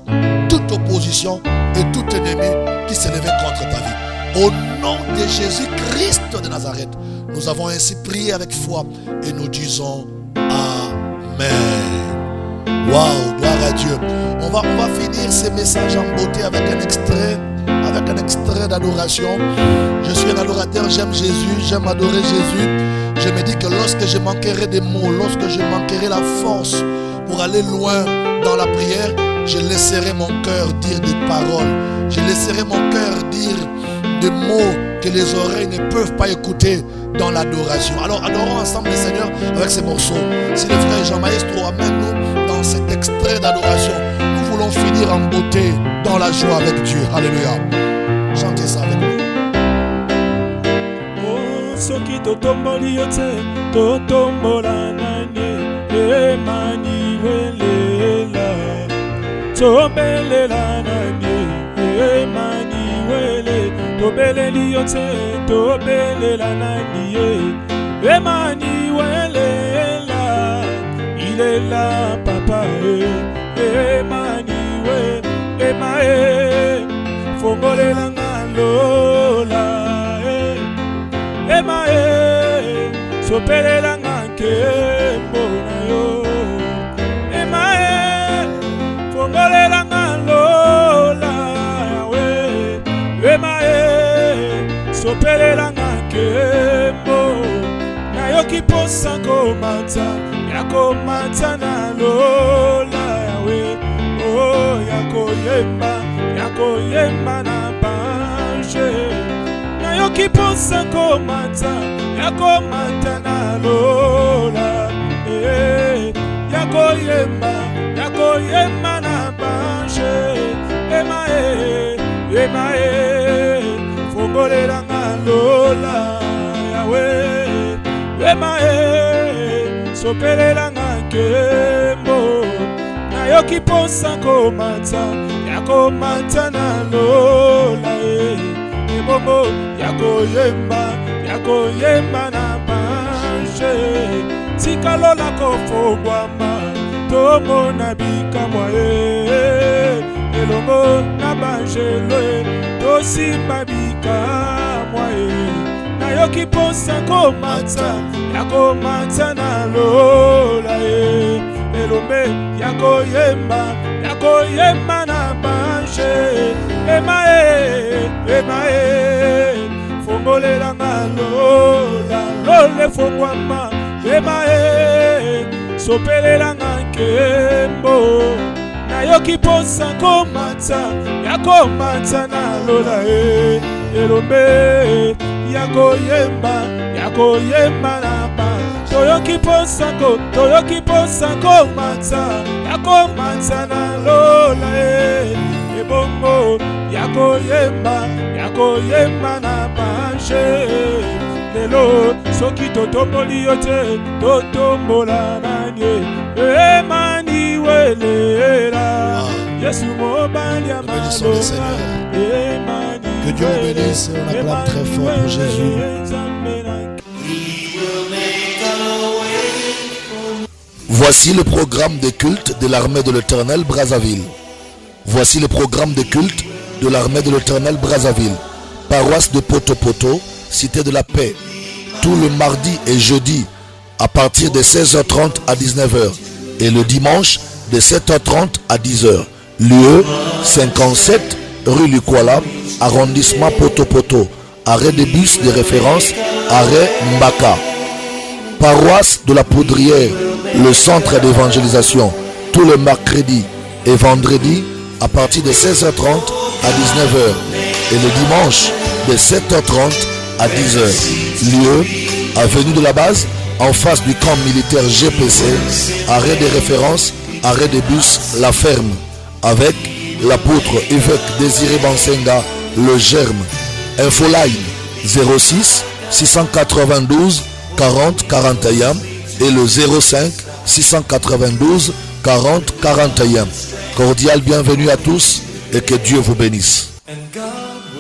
toute opposition et tout ennemi qui s'est levé contre ta vie. Au nom de Jésus-Christ de Nazareth, nous avons ainsi prié avec foi et nous disons Amen. Waouh, gloire à Dieu. On va finir ces messages en beauté avec un extrait d'adoration. Je suis un adorateur, j'aime Jésus, j'aime adorer Jésus. Je me dis que lorsque je manquerai des mots, lorsque je manquerai la force pour aller loin dans la prière, je laisserai mon cœur dire des paroles. Je laisserai mon cœur dire des mots que les oreilles ne peuvent pas écouter dans l'adoration. Alors adorons ensemble le Seigneur avec ces morceaux. Si le frère Jean Maestro amène-nous dans cet extrait d'adoration, nous voulons finir en beauté dans la joie avec Dieu. Alléluia. Chantez ça avec nous. Oh, soki totomboli yote, totombola nane, Emmanuel la, tobelela nane, Emmanuel, tobeleli yote, tobelela nane, Emmanuel la, il est là, papa, Emmanuel, Emmanuel, fongolela ngalola, Emmanuel, sopelela ngakembo na yo, Emmanuel, fongolela ngalola, Emmanuel, sopelela ngakembo na yo kiposa komata, yakomata na lola, oh yakoyemba na banche, na yo nayoki posa komata yakomata na lola yakoyemba na banche emae fongolelanga lola yawe emae sopelelanga nkembo nayoki posa komata yakomata na lola ebongo yakoyemba na banche tikalola kofogwama tomona bikamwa elongo na banjelo tosimba bikamwa nayoki posa komata yakomata na lola elombe yakoyemba na banje emae fongolelanga lola lole fongwama emae sopelelanga nkembo nayoki posa komata yakomata na lola elombe yakoyemba na ba toyoki posa komata yakomata na lola ebongo yakoyemba na banje lelo soki totomboli yo te totombola nanye Emmanuelela Yesu mobali ya maloba Que Dieu vous bénisse, on acclame très fort pour Jésus. Voici le programme de culte de l'armée de l'Éternel Brazzaville. Voici le programme de culte de l'armée de l'Éternel Brazzaville. Paroisse de Poto-Poto, Cité de la Paix. Tout le mardi et jeudi à partir de 16h30 à 19h. Et le dimanche de 7h30 à 10h. Lieu 57 rue Lukwala, arrondissement Poto-Poto. Arrêt de bus de référence, arrêt Mbaka. Paroisse de la Poudrière, le centre d'évangélisation. Tous les mercredis et vendredis à partir de 16h30 à 19h. Et le dimanche de 7h30 à 10h. Lieu, avenue de la Base, en face du camp militaire GPC, arrêt de référence, arrêt de bus La Ferme, avec l'apôtre évêque Désiré Bansenga, le Germe. Infoline 06 692 40 41 et le 05 692 40 41. Cordial bienvenue à tous et que Dieu vous bénisse.